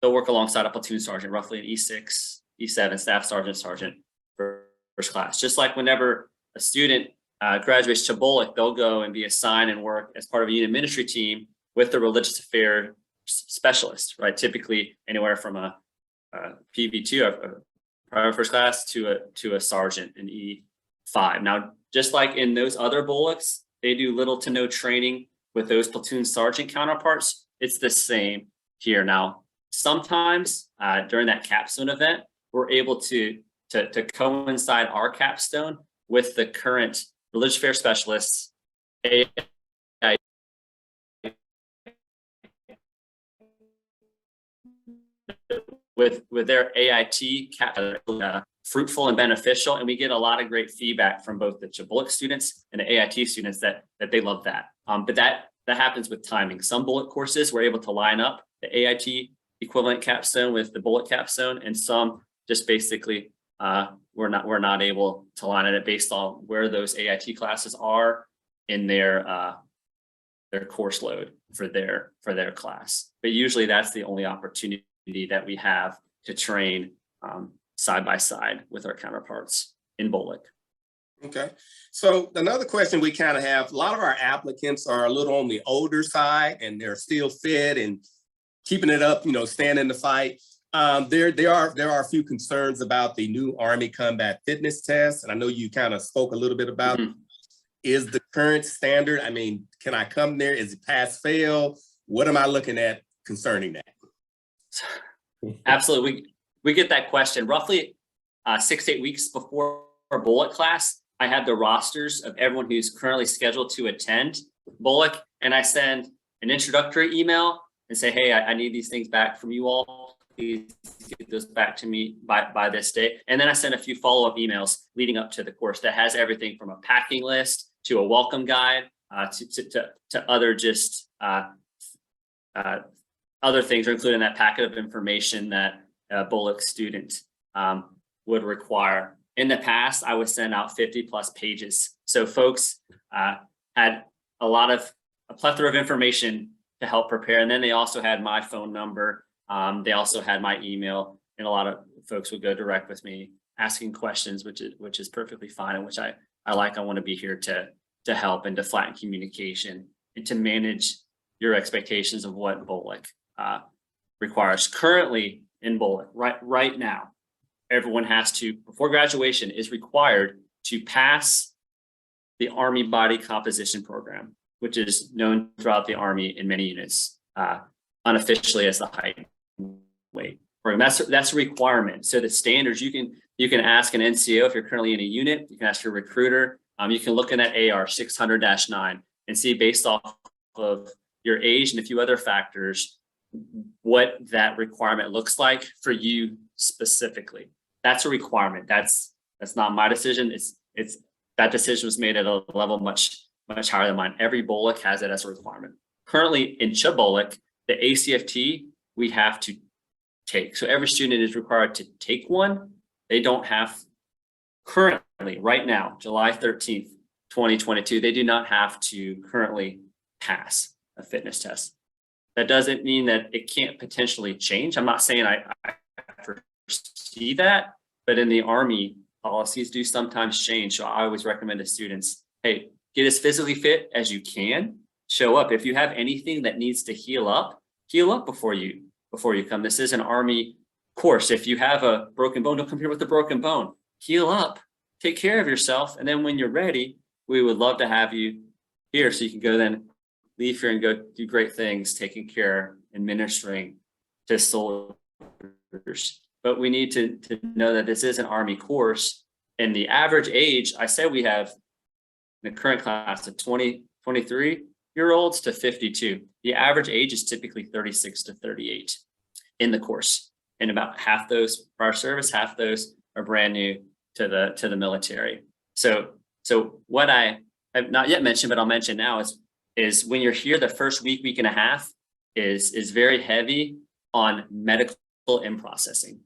work alongside a platoon sergeant, roughly an E6, E7, staff sergeant for first class. Just like whenever a student graduates CHBOLC, they'll go and be assigned and work as part of a unit ministry team with the religious affairs specialist, right? Typically anywhere from a PV2, a private first class, to a sergeant, an E5. Now, just like in those other BOLCs, they do little to no training with those platoon sergeant counterparts. It's the same here. Now, sometimes during that capstone event, we're able to coincide our capstone with the current religious affairs specialists, with their AIT fruitful and beneficial, and we get a lot of great feedback from both the CHBOLC students and the AIT students that they love that. But that happens with timing. Some BOLC courses we're able to line up the AIT equivalent capstone with the BOLC capstone, and some just basically we're not able to line it up based on where those AIT classes are in their course load for their class. But usually that's the only opportunity that we have to train side by side with our counterparts in BOLC. Okay. So another question we kind of have, a lot of our applicants are a little on the older side, and they're still fit and keeping it up, staying in the fight. There are a few concerns about the new Army Combat Fitness Test, and I know you kind of spoke a little bit about is the current standard. I mean, can I come there? Is it pass fail? What am I looking at concerning that? Absolutely. We get that question roughly 6 to 8 weeks before our BOLC class. I have the rosters of everyone who's currently scheduled to attend BOLC, and I send an introductory email and say, hey, I need these things back from you all. Please get those back to me by this day. And then I send a few follow-up emails leading up to the course that has everything from a packing list to a welcome guide to other just other things are included in that packet of information that a BOLC student would require. In the past, I would send out 50 plus pages. So folks had a plethora of information to help prepare. And then they also had my phone number. They also had my email, and a lot of folks would go direct with me asking questions, which is perfectly fine, and which I want to be here to help and to flatten communication and to manage your expectations of what BOLC requires. Currently in BOLC, right now, everyone has to, before graduation, is required to pass the Army Body Composition Program, which is known throughout the Army in many units, unofficially as the height and weight program. That's a requirement. So the standards, you can ask an NCO if you're currently in a unit. You can ask your recruiter. You can look in that AR 600-9 and see, based off of your age and a few other factors, what that requirement looks like for you specifically. That's a requirement. That's not my decision. It's that decision was made at a level much higher than mine. Every BOLC has it as a requirement. Currently in CHBOLC, the ACFT we have to take. So every student is required to take one. They don't have currently, right now, July 13th, 2022, they do not have to currently pass a fitness test. That doesn't mean that it can't potentially change. I'm not saying I foresee that, but in the Army, policies do sometimes change. So I always recommend to students, hey, get as physically fit as you can. show up. If you have anything that needs to heal up before you come. This is an Army course. If you have a broken bone, don't come here with a broken bone. Heal up, take care of yourself. And then when you're ready, we would love to have you here so you can go then leave here and go do great things, taking care and ministering to soldiers. But we need to know that this is an Army course, and the average age, I said we have in the current class of 23-year-olds to 52. The average age is typically 36 to 38 in the course. And about half those prior service, half those are brand new to the military. So what I have not yet mentioned, but I'll mention now is when you're here, the first week and a half is very heavy on medical in processing.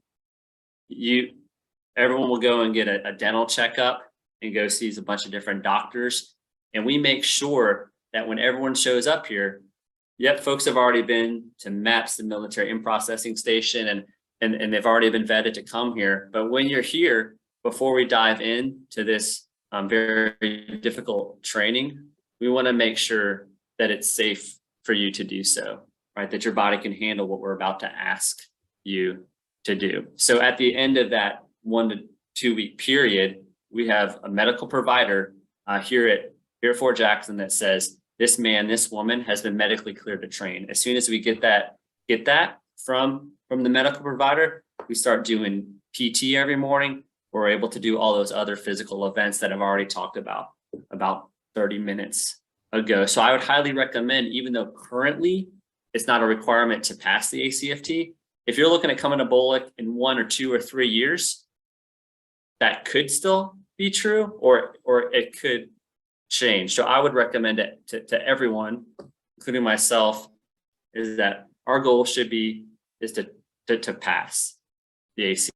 Everyone will go and get a dental checkup and go see a bunch of different doctors. And we make sure that when everyone shows up here, yep, folks have already been to MEPS, the military in processing station, and they've already been vetted to come here. But when you're here, before we dive into this very difficult training, we want to make sure that it's safe for you to do so, right? That your body can handle what we're about to ask you to do. So at the end of that 1 to 2 week period, we have a medical provider here at Fort Jackson that says, this man, this woman has been medically cleared to train. As soon as we get that from the medical provider, we start doing PT every morning. We're able to do all those other physical events that I've already talked about 30 minutes ago. So I would highly recommend, even though currently it's not a requirement to pass the ACFT, if you're looking at coming to BOLC in 1 or 2 or 3 years, that could still be true, or it could change. So I would recommend it to everyone, including myself, is that our goal should be to pass the ACFT.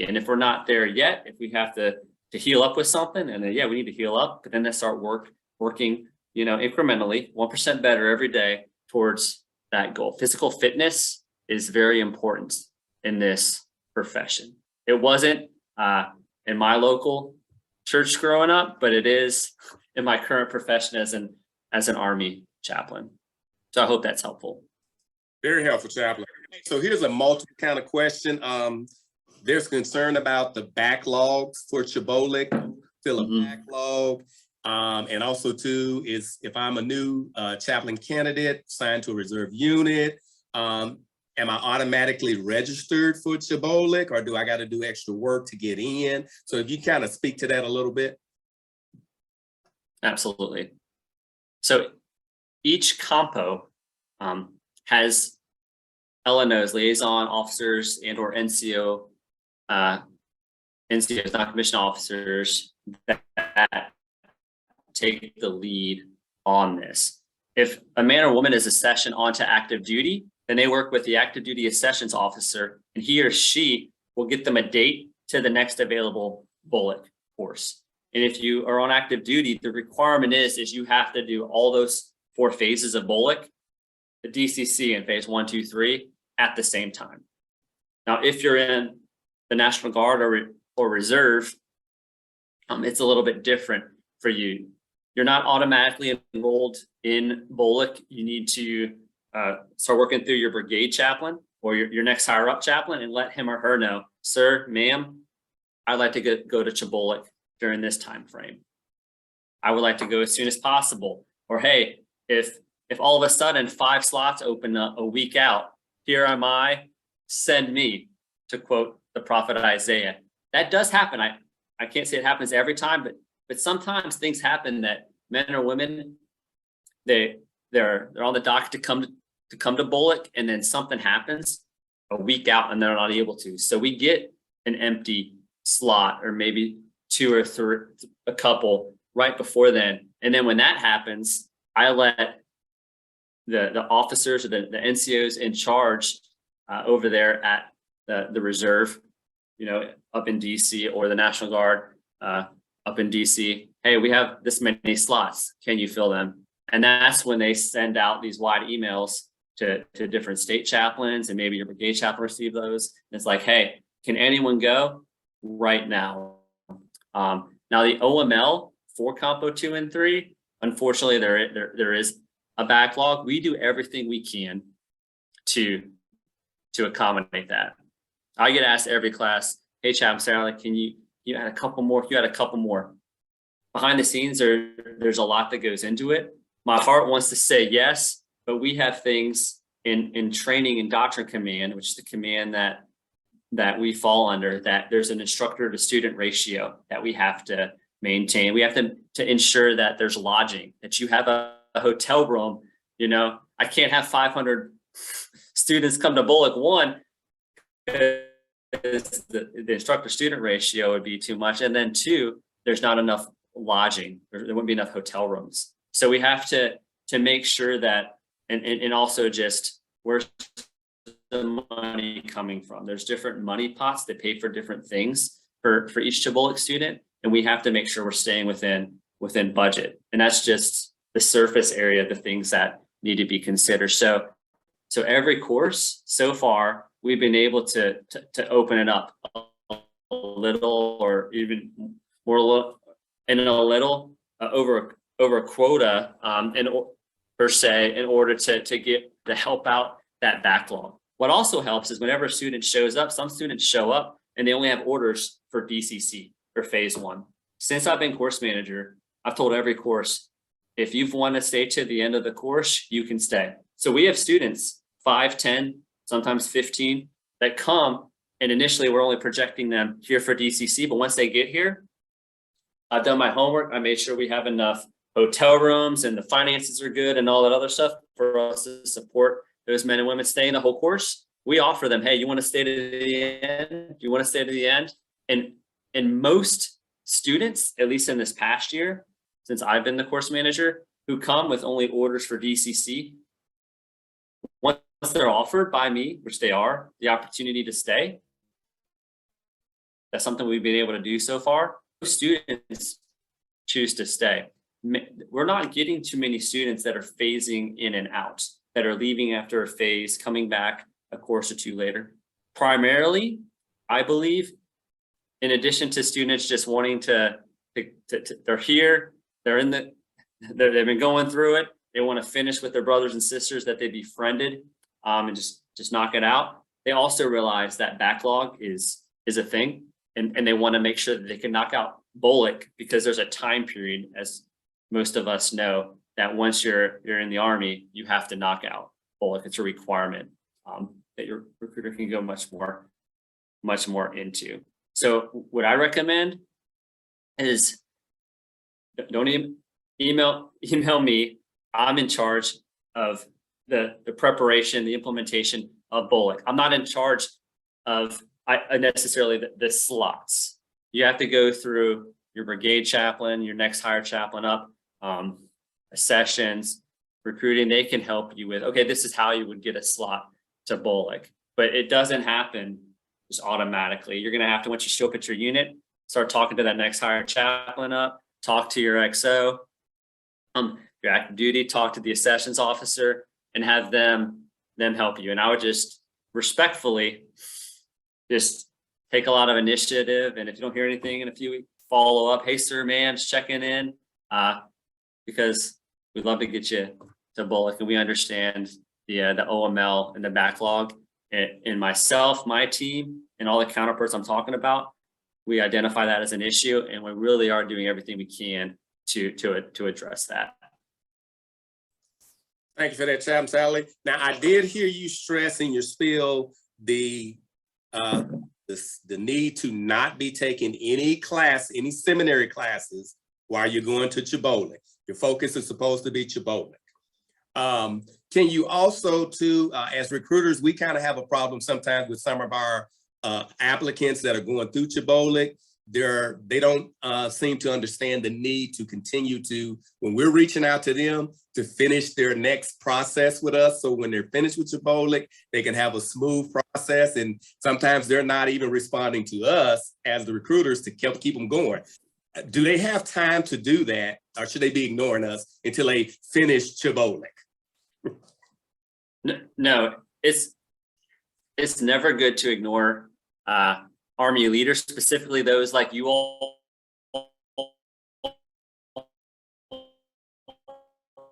And if we're not there yet, if we have to heal up with something, and then we need to heal up, but then let's start working, incrementally, 1% better every day towards that goal. Physical fitness is very important in this profession. It wasn't in my local church growing up, but it is in my current profession as an Army chaplain. So I hope that's helpful. Very helpful, chaplain. So here's a multiple kind of question. There's concern about the backlogs for CHBOLC, fill a backlog. And also too, is if I'm a new chaplain candidate assigned to a reserve unit, am I automatically registered for CHBOLC, or do I got to do extra work to get in? So if you kind of speak to that a little bit. Absolutely. So each compo has LNOs, liaison officers, and or NCOs, non-commissioned officers that take the lead on this. If a man or woman is accessioned onto active duty, then they work with the active duty accessions officer, and he or she will get them a date to the next available BOLC course. And if you are on active duty, the requirement is you have to do all those 4 phases of BOLC, the DCC in phase 1, 2, 3 at the same time. Now, if you're in the National Guard or Reserve, it's a little bit different for you. You're not automatically enrolled in BOLC. You need to start working through your brigade chaplain or your next higher up chaplain and let him or her know, sir, ma'am, I'd like to go to CHBOLC during this time frame. I would like to go as soon as possible. Or hey, if all of a sudden 5 slots open up a week out, here am I, send me, to quote the prophet Isaiah. That does happen. I can't say it happens every time, but sometimes things happen that men or women, they're on the dock to come to BOLC, and then something happens a week out and they're not able to. So we get an empty slot, or maybe 2 or 3, a couple right before then. And then when that happens, I let the officers or the NCOs in charge over there at the reserve, up in DC, or the National Guard up in DC. Hey, we have this many slots. Can you fill them? And that's when they send out these wide emails to different state chaplains, and maybe your brigade chaplain receive those. And it's like, hey, can anyone go right now? Now the OML for Compo 2 and 3, unfortunately, there is a backlog. We do everything we can to accommodate that. I get asked every class, "Hey, Satterlee, can you add a couple more? You add a couple more." Behind the scenes, there's a lot that goes into it. My heart wants to say yes, but we have things in training and doctrine command, which is the command that we fall under, that there's an instructor to student ratio that we have to maintain. We have to ensure that there's lodging, that you have a hotel room. You know, I can't have 500 students come to BOLC 1 because the instructor student ratio would be too much. And then 2, there's not enough lodging. There wouldn't be enough hotel rooms. So we have to make sure that, and also just where's the money coming from? There's different money pots that pay for different things for each CHBOLC student. And we have to make sure we're staying within budget. And that's just the surface area of the things that need to be considered. So every course so far, we've been able to open it up a little, or even more, and a little over a quota, per se, in order to get to help out that backlog. What also helps is whenever a student shows up, some students show up and they only have orders for DCC for phase 1. Since I've been course manager, I've told every course, if you've wanted to stay to the end of the course, you can stay. So we have students, 5, 10, sometimes 15, that come, and initially we're only projecting them here for DCC, but once they get here, I've done my homework. I made sure we have enough hotel rooms and the finances are good and all that other stuff for us to support those men and women staying the whole course. We offer them, hey, you want to stay to the end? You want to stay to the end? And most students, at least in this past year, since I've been the course manager, who come with only orders for DCC, once they're offered by me, which they are, the opportunity to stay, that's something we've been able to do so far. Students choose to stay. We're not getting too many students that are phasing in and out, that are leaving after a phase, coming back a course or 2 later. Primarily, I believe, in addition to students just wanting to they're here, they've been going through it, they want to finish with their brothers and sisters that they befriended, and just knock it out. They also realize that backlog is a thing, and they want to make sure that they can knock out BOLC, because there's a time period, as most of us know, that once you're in the Army, you have to knock out BOLC. It's a requirement that your recruiter can go much more into. So what I recommend is, don't email me. I'm in charge of the preparation, the implementation of BOLC. I'm not in charge of necessarily the slots. You have to go through your brigade chaplain, your next hire chaplain up, sessions, recruiting. They can help you with, okay, this is how you would get a slot to BOLC, but it doesn't happen just automatically. You're going to have to, once you show up at your unit, start talking to that next hire chaplain up, talk to your XO, your active duty, talk to the accessions officer, and have them help you. And I would just respectfully just take a lot of initiative. And if you don't hear anything in a few weeks, follow up. Hey, sir, man, just checking in, because we'd love to get you to BOLC, and we understand the OML and the backlog. And myself, my team, and all the counterparts I'm talking about, we identify that as an issue, and we really are doing everything we can to address that. Thank you for that, Chaplain Satterlee. Now, I did hear you stress in your spiel the need to not be taking any seminary classes while you're going to CHBOLC. Your focus is supposed to be CHBOLC. Can you also, as recruiters, we kind of have a problem sometimes with some of our applicants that are going through CHBOLC. They don't seem to understand the need to continue to, when we're reaching out to them, to finish their next process with us. So when they're finished with CHBOLC, they can have a smooth process. And sometimes they're not even responding to us as the recruiters to keep them going. Do they have time to do that, or should they be ignoring us until they finish CHBOLC? No, it's never good to ignore Army leaders, specifically those like you all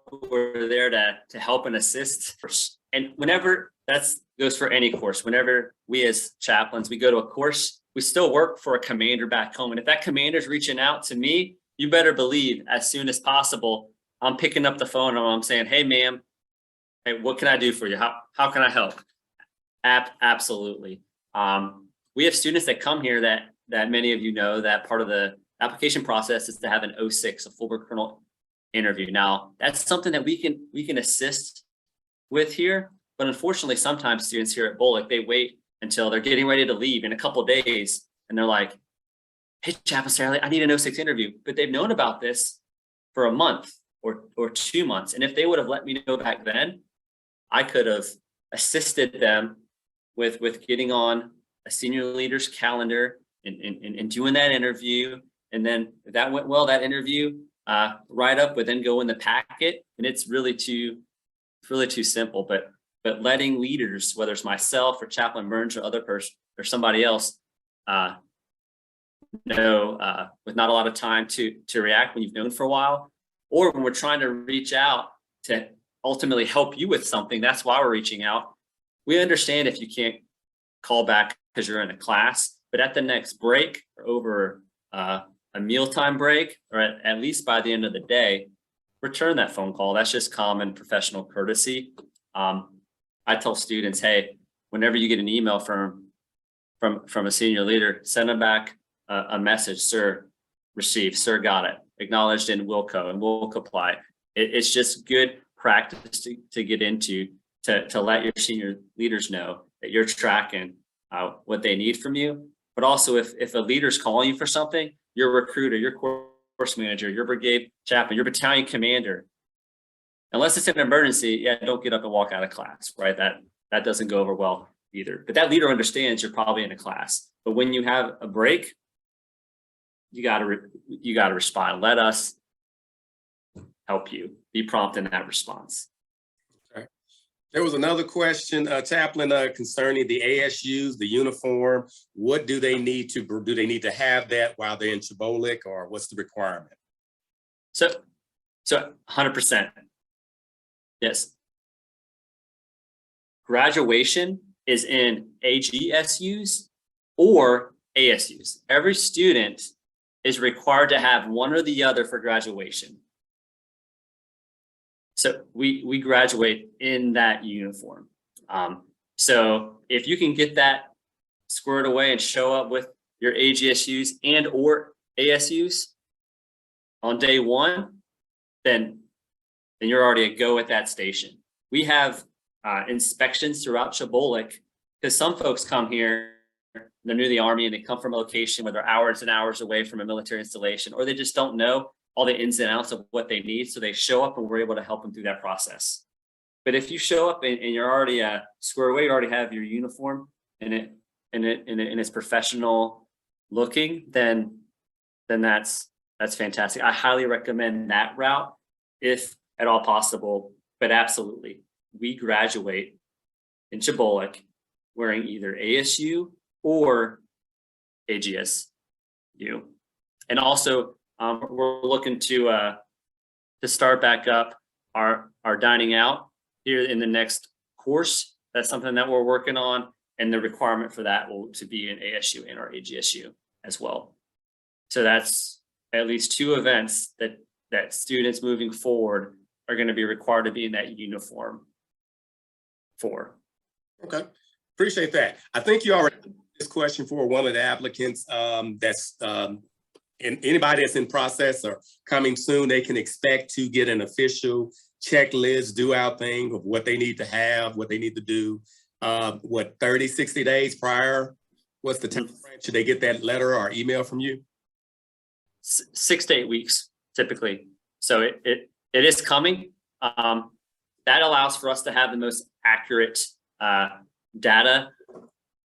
who are there to help and assist. And whenever goes for any course, whenever we as chaplains, we go to a course, we still work for a commander back home. And if that commander is reaching out to me, you better believe as soon as possible, I'm picking up the phone and I'm saying, hey, ma'am, hey, what can I do for you? How can I help? Absolutely. We have students that come here that many of you know that part of the application process is to have an 06, a full colonel interview. Now, that's something that we can assist with here, but unfortunately, sometimes students here at CHBOLC, they wait until they're getting ready to leave in a couple of days, and they're like, hey, Chaplain Satterlee, I need an 06 interview, but they've known about this for a month or 2 months. And if they would have let me know back then, I could have assisted them with getting on a senior leader's calendar and doing that interview. And then if that went well, that interview write-up would then go in the packet. And it's really too simple, but letting leaders, whether it's myself or Chaplain Burns or other person or somebody else, know with not a lot of time to react when you've known for a while, or when we're trying to reach out to ultimately help you with something. That's why we're reaching out. We understand if you can't call back because you're in a class, but at the next break or over a mealtime break, or at least by the end of the day, return that phone call. That's just common professional courtesy. I tell students, hey, whenever you get an email from a senior leader, send them back a message, sir, received, sir, got it, acknowledged, and will comply. It's just good practice to get into to let your senior leaders know that you're tracking what they need from you. But also if a leader's calling you for something, your recruiter, your course manager, your brigade chaplain, your battalion commander, unless it's an emergency, don't get up and walk out of class, right? That doesn't go over well either. But that leader understands you're probably in a class. But when you have a break, you gotta respond. Let us help you. Be prompt in that response. Okay. There was another question, Chaplain, concerning the ASUs, the uniform. What do they need to have that while they're in CHBOLC, or what's the requirement? So 100%. Yes. Graduation is in AGSUs or ASUs. Every student is required to have one or the other for graduation. So we graduate in that uniform. So if you can get that squared away and show up with your AGSUs and or ASUs on day one, then you're already a go at that station. We have inspections throughout CHBOLC because some folks come here, they're new to the Army and they come from a location where they're hours and hours away from a military installation, or they just don't know all the ins and outs of what they need. So they show up and we're able to help them through that process. But if you show up and you're already square away, you already have your uniform and it's professional looking, then that's fantastic. I highly recommend that route if at all possible. But absolutely, we graduate in CHBOLC wearing either ASU or AGSU. And also, we're looking to start back up our dining out here in the next course. That's something that we're working on, and the requirement for that will to be an ASU and or AGSU as well. So that's at least 2 events that students moving forward are going to be required to be in that uniform for. Okay, appreciate that. I think you already asked this question for one of the applicants. And anybody that's in process or coming soon, they can expect to get an official checklist, do out thing of what they need to have, what they need to do. 30, 60 days prior? What's the time frame? Should they get that letter or email from you? 6 to 8 weeks, typically. So it is coming. That allows for us to have the most accurate data,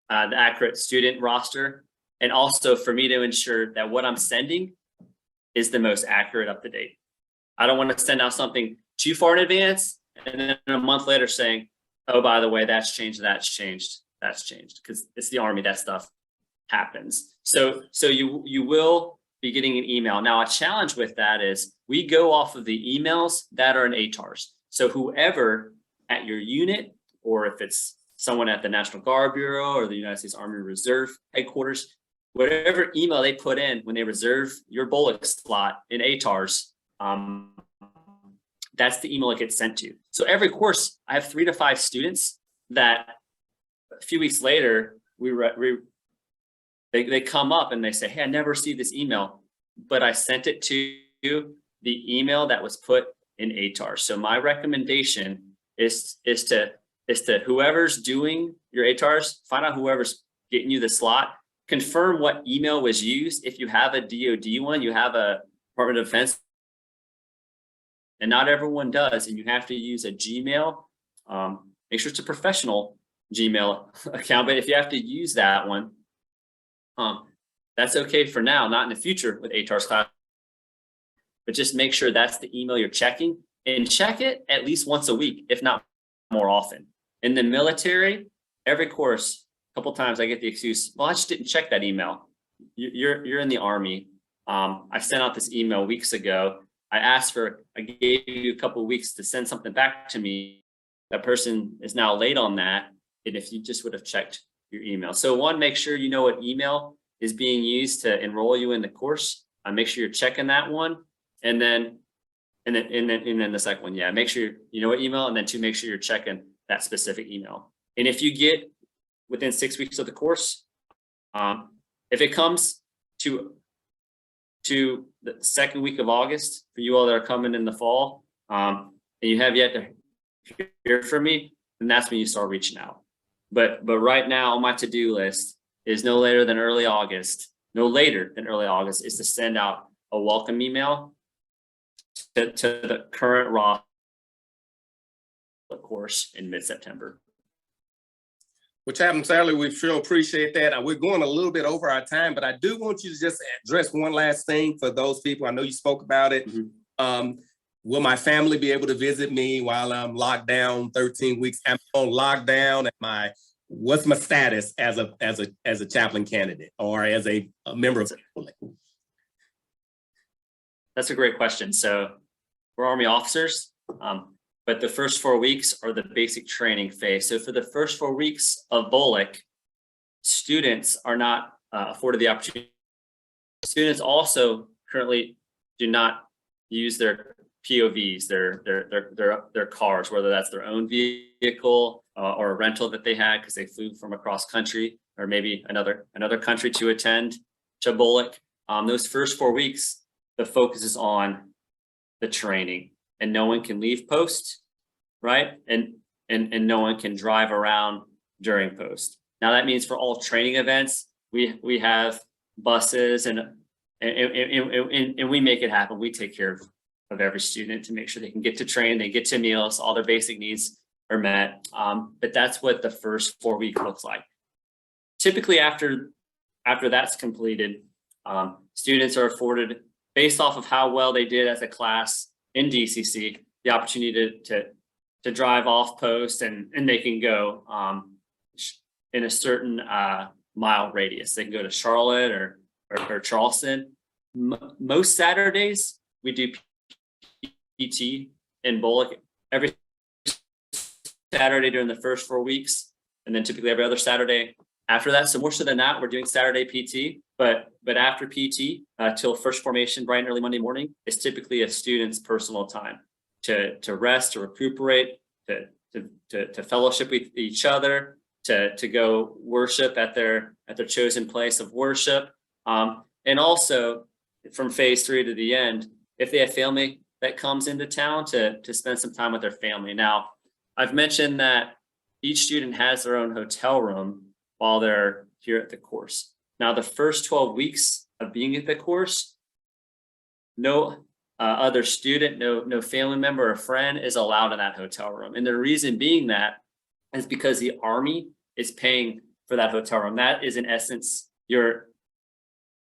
the accurate student roster, and also for me to ensure that what I'm sending is the most accurate, up to date. I don't want to send out something too far in advance and then a month later saying, oh, by the way, that's changed, because it's the Army, that stuff happens. So you will be getting an email. Now, a challenge with that is we go off of the emails that are in ATARs. So whoever at your unit, or if it's someone at the National Guard Bureau or the United States Army Reserve headquarters, whatever email they put in when they reserve your BOLC slot in ATARs, that's the email it gets sent to. So every course, I have 3 to 5 students that a few weeks later, they come up and they say, hey, I never received this email, but I sent it to the email that was put in ATAR. So my recommendation is to whoever's doing your ATARs, find out whoever's getting you the slot, confirm what email was used. If you have a DoD one, you have a Department of Defense, and not everyone does, and you have to use a Gmail. Make sure it's a professional Gmail account, but if you have to use that one, that's okay for now, not in the future with ATARS class, but just make sure that's the email you're checking, and check it at least once a week, if not more often. In the military, every course, a couple times I get the excuse, well, I just didn't check that email. You're in the Army. I sent out this email weeks ago. I gave you a couple of weeks to send something back to me. That person is now late on that. And if you just would have checked your email. So one, make sure you know what email is being used to enroll you in the course. Make sure you're checking that one. And then the second one, yeah, make sure you know what email. And then 2, make sure you're checking that specific email. And if you get within 6 weeks of the course, if it comes to the second week of August for you all that are coming in the fall, and you have yet to hear from me, then that's when you start reaching out. But right now on my to-do list is no later than early August is to send out a welcome email to the current roster course in mid-September. Well, Chaplain Satterlee, we sure appreciate that. We're going a little bit over our time, but I do want you to just address one last thing for those people. I know you spoke about it. Mm-hmm. Will my family be able to visit me while I'm locked down 13 weeks? Am I on lockdown? What's my status as a chaplain candidate or as a member of the family? That's a great question. So we're Army officers. But the first 4 weeks are the basic training phase. So for the first 4 weeks of BOLC, students are not afforded the opportunity. Students also currently do not use their POVs, their cars, whether that's their own vehicle or a rental that they had because they flew from across country or maybe another country to attend CHBOLC. Those first 4 weeks, the focus is on the training. And no one can leave post, right? And no one can drive around during post. Now that means for all training events, we have buses and we make it happen. We take care of every student to make sure they can get to train, they get to meals, all their basic needs are met. But that's what the first 4 weeks looks like. Typically after that's completed, students are afforded, based off of how well they did as a class in DCC, the opportunity to drive off post and they can go in a certain mile radius. They can go to Charlotte or Charleston. Most Saturdays we do PT in BOLC every Saturday during the first 4 weeks, and then typically every other Saturday after that. So more so than that, we're doing Saturday PT, but after PT till first formation, bright and early Monday morning, is typically a student's personal time to rest, to recuperate, to fellowship with each other, to go worship at their chosen place of worship, and also from phase 3 to the end, if they have family that comes into town, to spend some time with their family. Now, I've mentioned that each student has their own hotel room while they're here at the course. Now, the first 12 weeks of being at the course, no other student, no family member or friend is allowed in that hotel room. And the reason being that is because the Army is paying for that hotel room. That is in essence your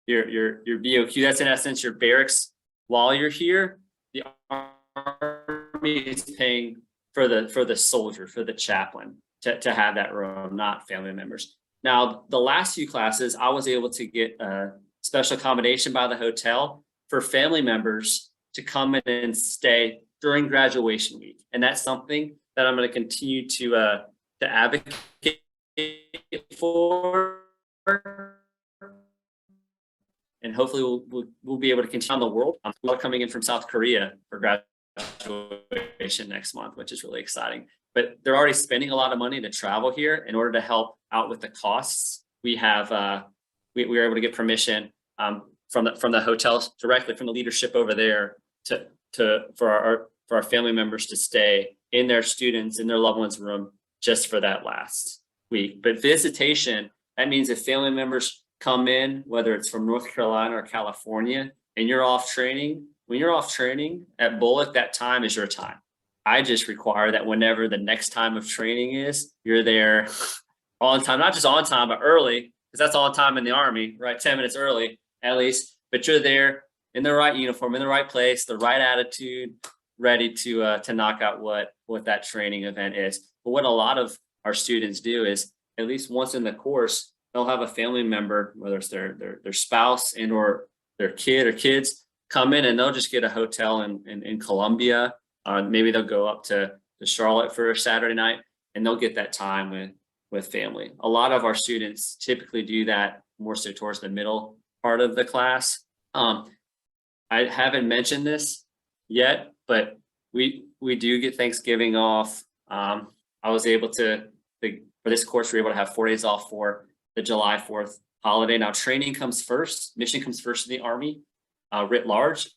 BOQ. That's in essence your barracks while you're here. The Army is paying for the soldier, for the chaplain to have that room, not family members. Now, the last few classes, I was able to get special accommodation by the hotel for family members to come in and stay during graduation week. And that's something that I'm going to continue to advocate for. And hopefully we'll be able to continue on the world. We're coming in from South Korea for graduation next month, which is really exciting. But they're already spending a lot of money to travel here. In order to help out with the costs, we have we were able to get permission from the hotels directly from the leadership over there for our family members to stay in their students in their loved ones' room just for that last week. But visitation, that means if family members come in, whether it's from North Carolina or California, and you're off training, when you're off training at BOLC, that time is your time. I just require that whenever the next time of training is, you're there on time, not just on time, but early, because that's on time in the Army, right? 10 minutes early at least, but you're there in the right uniform, in the right place, the right attitude, ready to knock out what that training event is. But what a lot of our students do is, at least once in the course, they'll have a family member, whether it's their spouse and or their kid or kids, come in and they'll just get a hotel in Columbia. Maybe they'll go up to Charlotte for a Saturday night and they'll get that time with family. A lot of our students typically do that more so towards the middle part of the class. I haven't mentioned this yet, but we do get Thanksgiving off. I was able to, for this course, we were able to have 4 days off for the July 4th holiday. Now training comes first, mission comes first in the Army, writ large,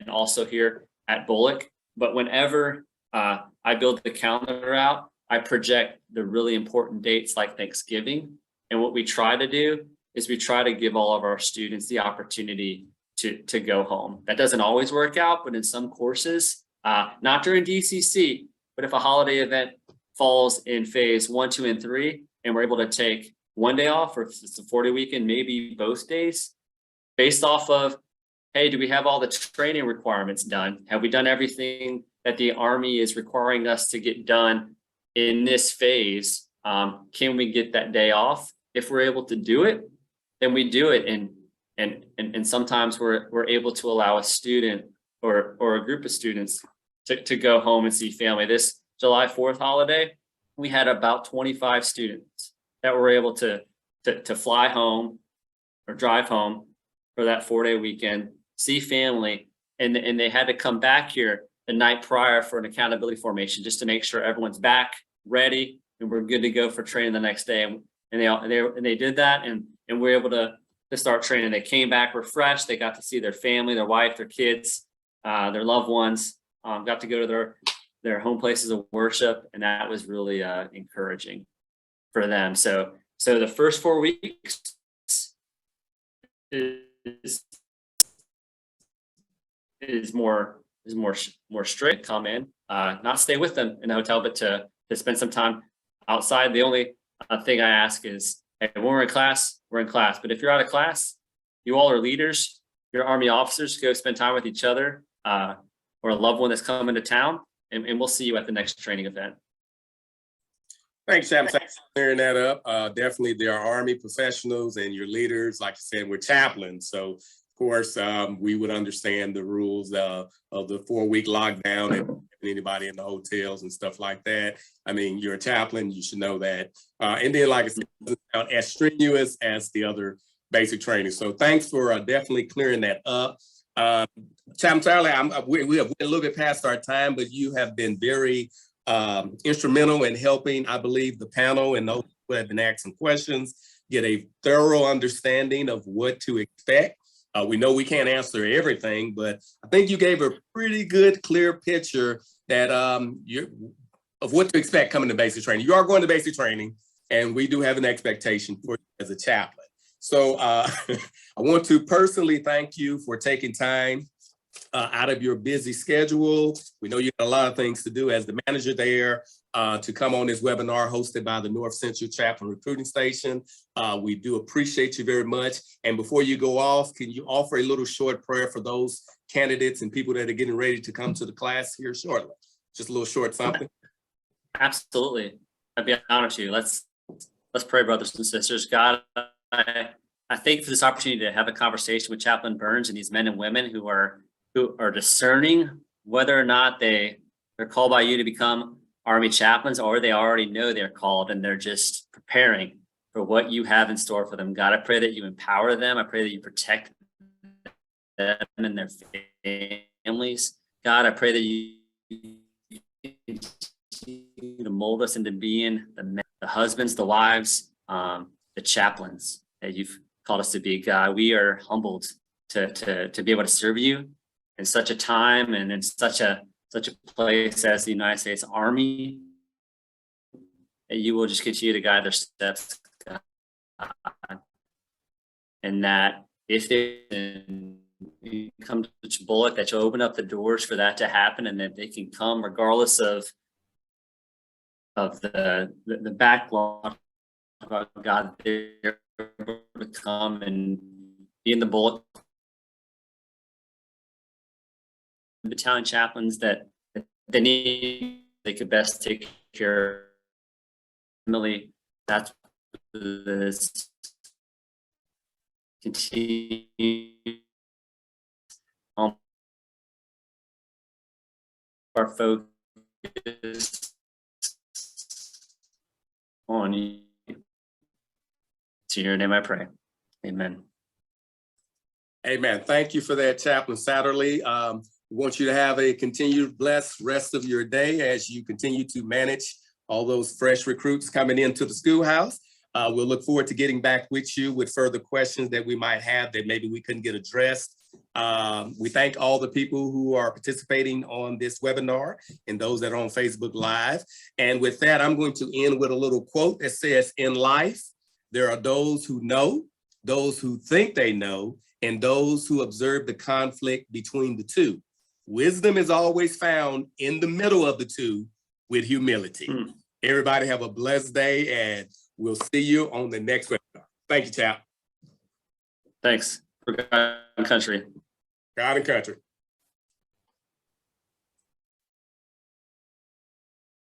and also here at BOLC. But whenever I build the calendar out, I project the really important dates like Thanksgiving. And what we try to do is we try to give all of our students the opportunity to go home. That doesn't always work out, but in some courses, not during DCC, but if a holiday event falls in phase 1, 2, and 3, and we're able to take 1 day off, or if it's a 4-day weekend, maybe both days, based off of, hey, do we have all the training requirements done? Have we done everything that the Army is requiring us to get done in this phase? Can we get that day off? If we're able to do it, then we do it. And sometimes we're able to allow a student or a group of students to go home and see family. This July 4th holiday, we had about 25 students that were able to fly home or drive home for that 4-day weekend, see family, and they had to come back here the night prior for an accountability formation just to make sure everyone's back, ready, and we're good to go for training the next day. And they did that, and we're able to start training. They came back refreshed. They got to see their family, their wife, their kids, their loved ones, got to go to their home places of worship, and that was really encouraging for them. So the first 4 weeks is more strict. Come in, not stay with them in the hotel, but to spend some time outside. The only thing I ask is, hey, when we're in class, we're in class. But if you're out of class, you all are leaders, you're Army officers, go spend time with each other, or a loved one that's coming to town, and we'll see you at the next training event. Thanks, Sam. Thanks for clearing that up. Definitely, there are Army professionals and your leaders. Like you said, we're chaplains. So, of course, we would understand the rules of the 4-week lockdown and anybody in the hotels and stuff like that. I mean, you're a chaplain, you should know that. And then, like I said, it's not as strenuous as the other basic training. So thanks for definitely clearing that up. Chaplain Satterlee, we have went a little bit past our time, but you have been very instrumental in helping, I believe, the panel and those who have been asking questions get a thorough understanding of what to expect. We know we can't answer everything, but I think you gave a pretty good, clear picture that of what to expect coming to basic training. You are going to basic training, and we do have an expectation for you as a chaplain. So I want to personally thank you for taking time out of your busy schedule. We know you got a lot of things to do as the manager there to come on this webinar hosted by the North Central Chaplain Recruiting Station. We do appreciate you very much. And before you go off, can you offer a little short prayer for those candidates and people that are getting ready to come to the class here shortly? Just a little short something. Absolutely. I'd be honored to. Let's pray, brothers and sisters. God, I I thank you for this opportunity to have a conversation with Chaplain Burns and these men and women who are discerning whether or not they're called by you to become Army chaplains, or they already know they're called and they're just preparing for what you have in store for them. God, I pray that you empower them. I pray that you protect them and their families. God, I pray that you continue to mold us into being the men, the husbands, the wives, the chaplains that you've called us to be. God, we are humbled to be able to serve you in such a time and in such a place as the United States Army, that you will just continue to guide their steps, God. And that if they come to CHBOLC, that you'll open up the doors for that to happen, and that they can come regardless of the backlog. God, they're able to come and be in the bullet battalion chaplains that they need. They could best take care of family. That's this continue our focus on you. In your name I pray. Amen. Amen. Thank you for that, Chaplain Satterlee. We want you to have a continued blessed rest of your day as you continue to manage all those fresh recruits coming into the schoolhouse. We'll look forward to getting back with you with further questions that we might have that maybe we couldn't get addressed. We thank all the people who are participating on this webinar and those that are on Facebook Live. And with that, I'm going to end with a little quote that says, in life, there are those who know, those who think they know, and those who observe the conflict between the two. Wisdom is always found in the middle of the two with humility. Everybody have a blessed day, and we'll see you on the next webinar. Thank you, Chap. Thanks. For God and country. God and country.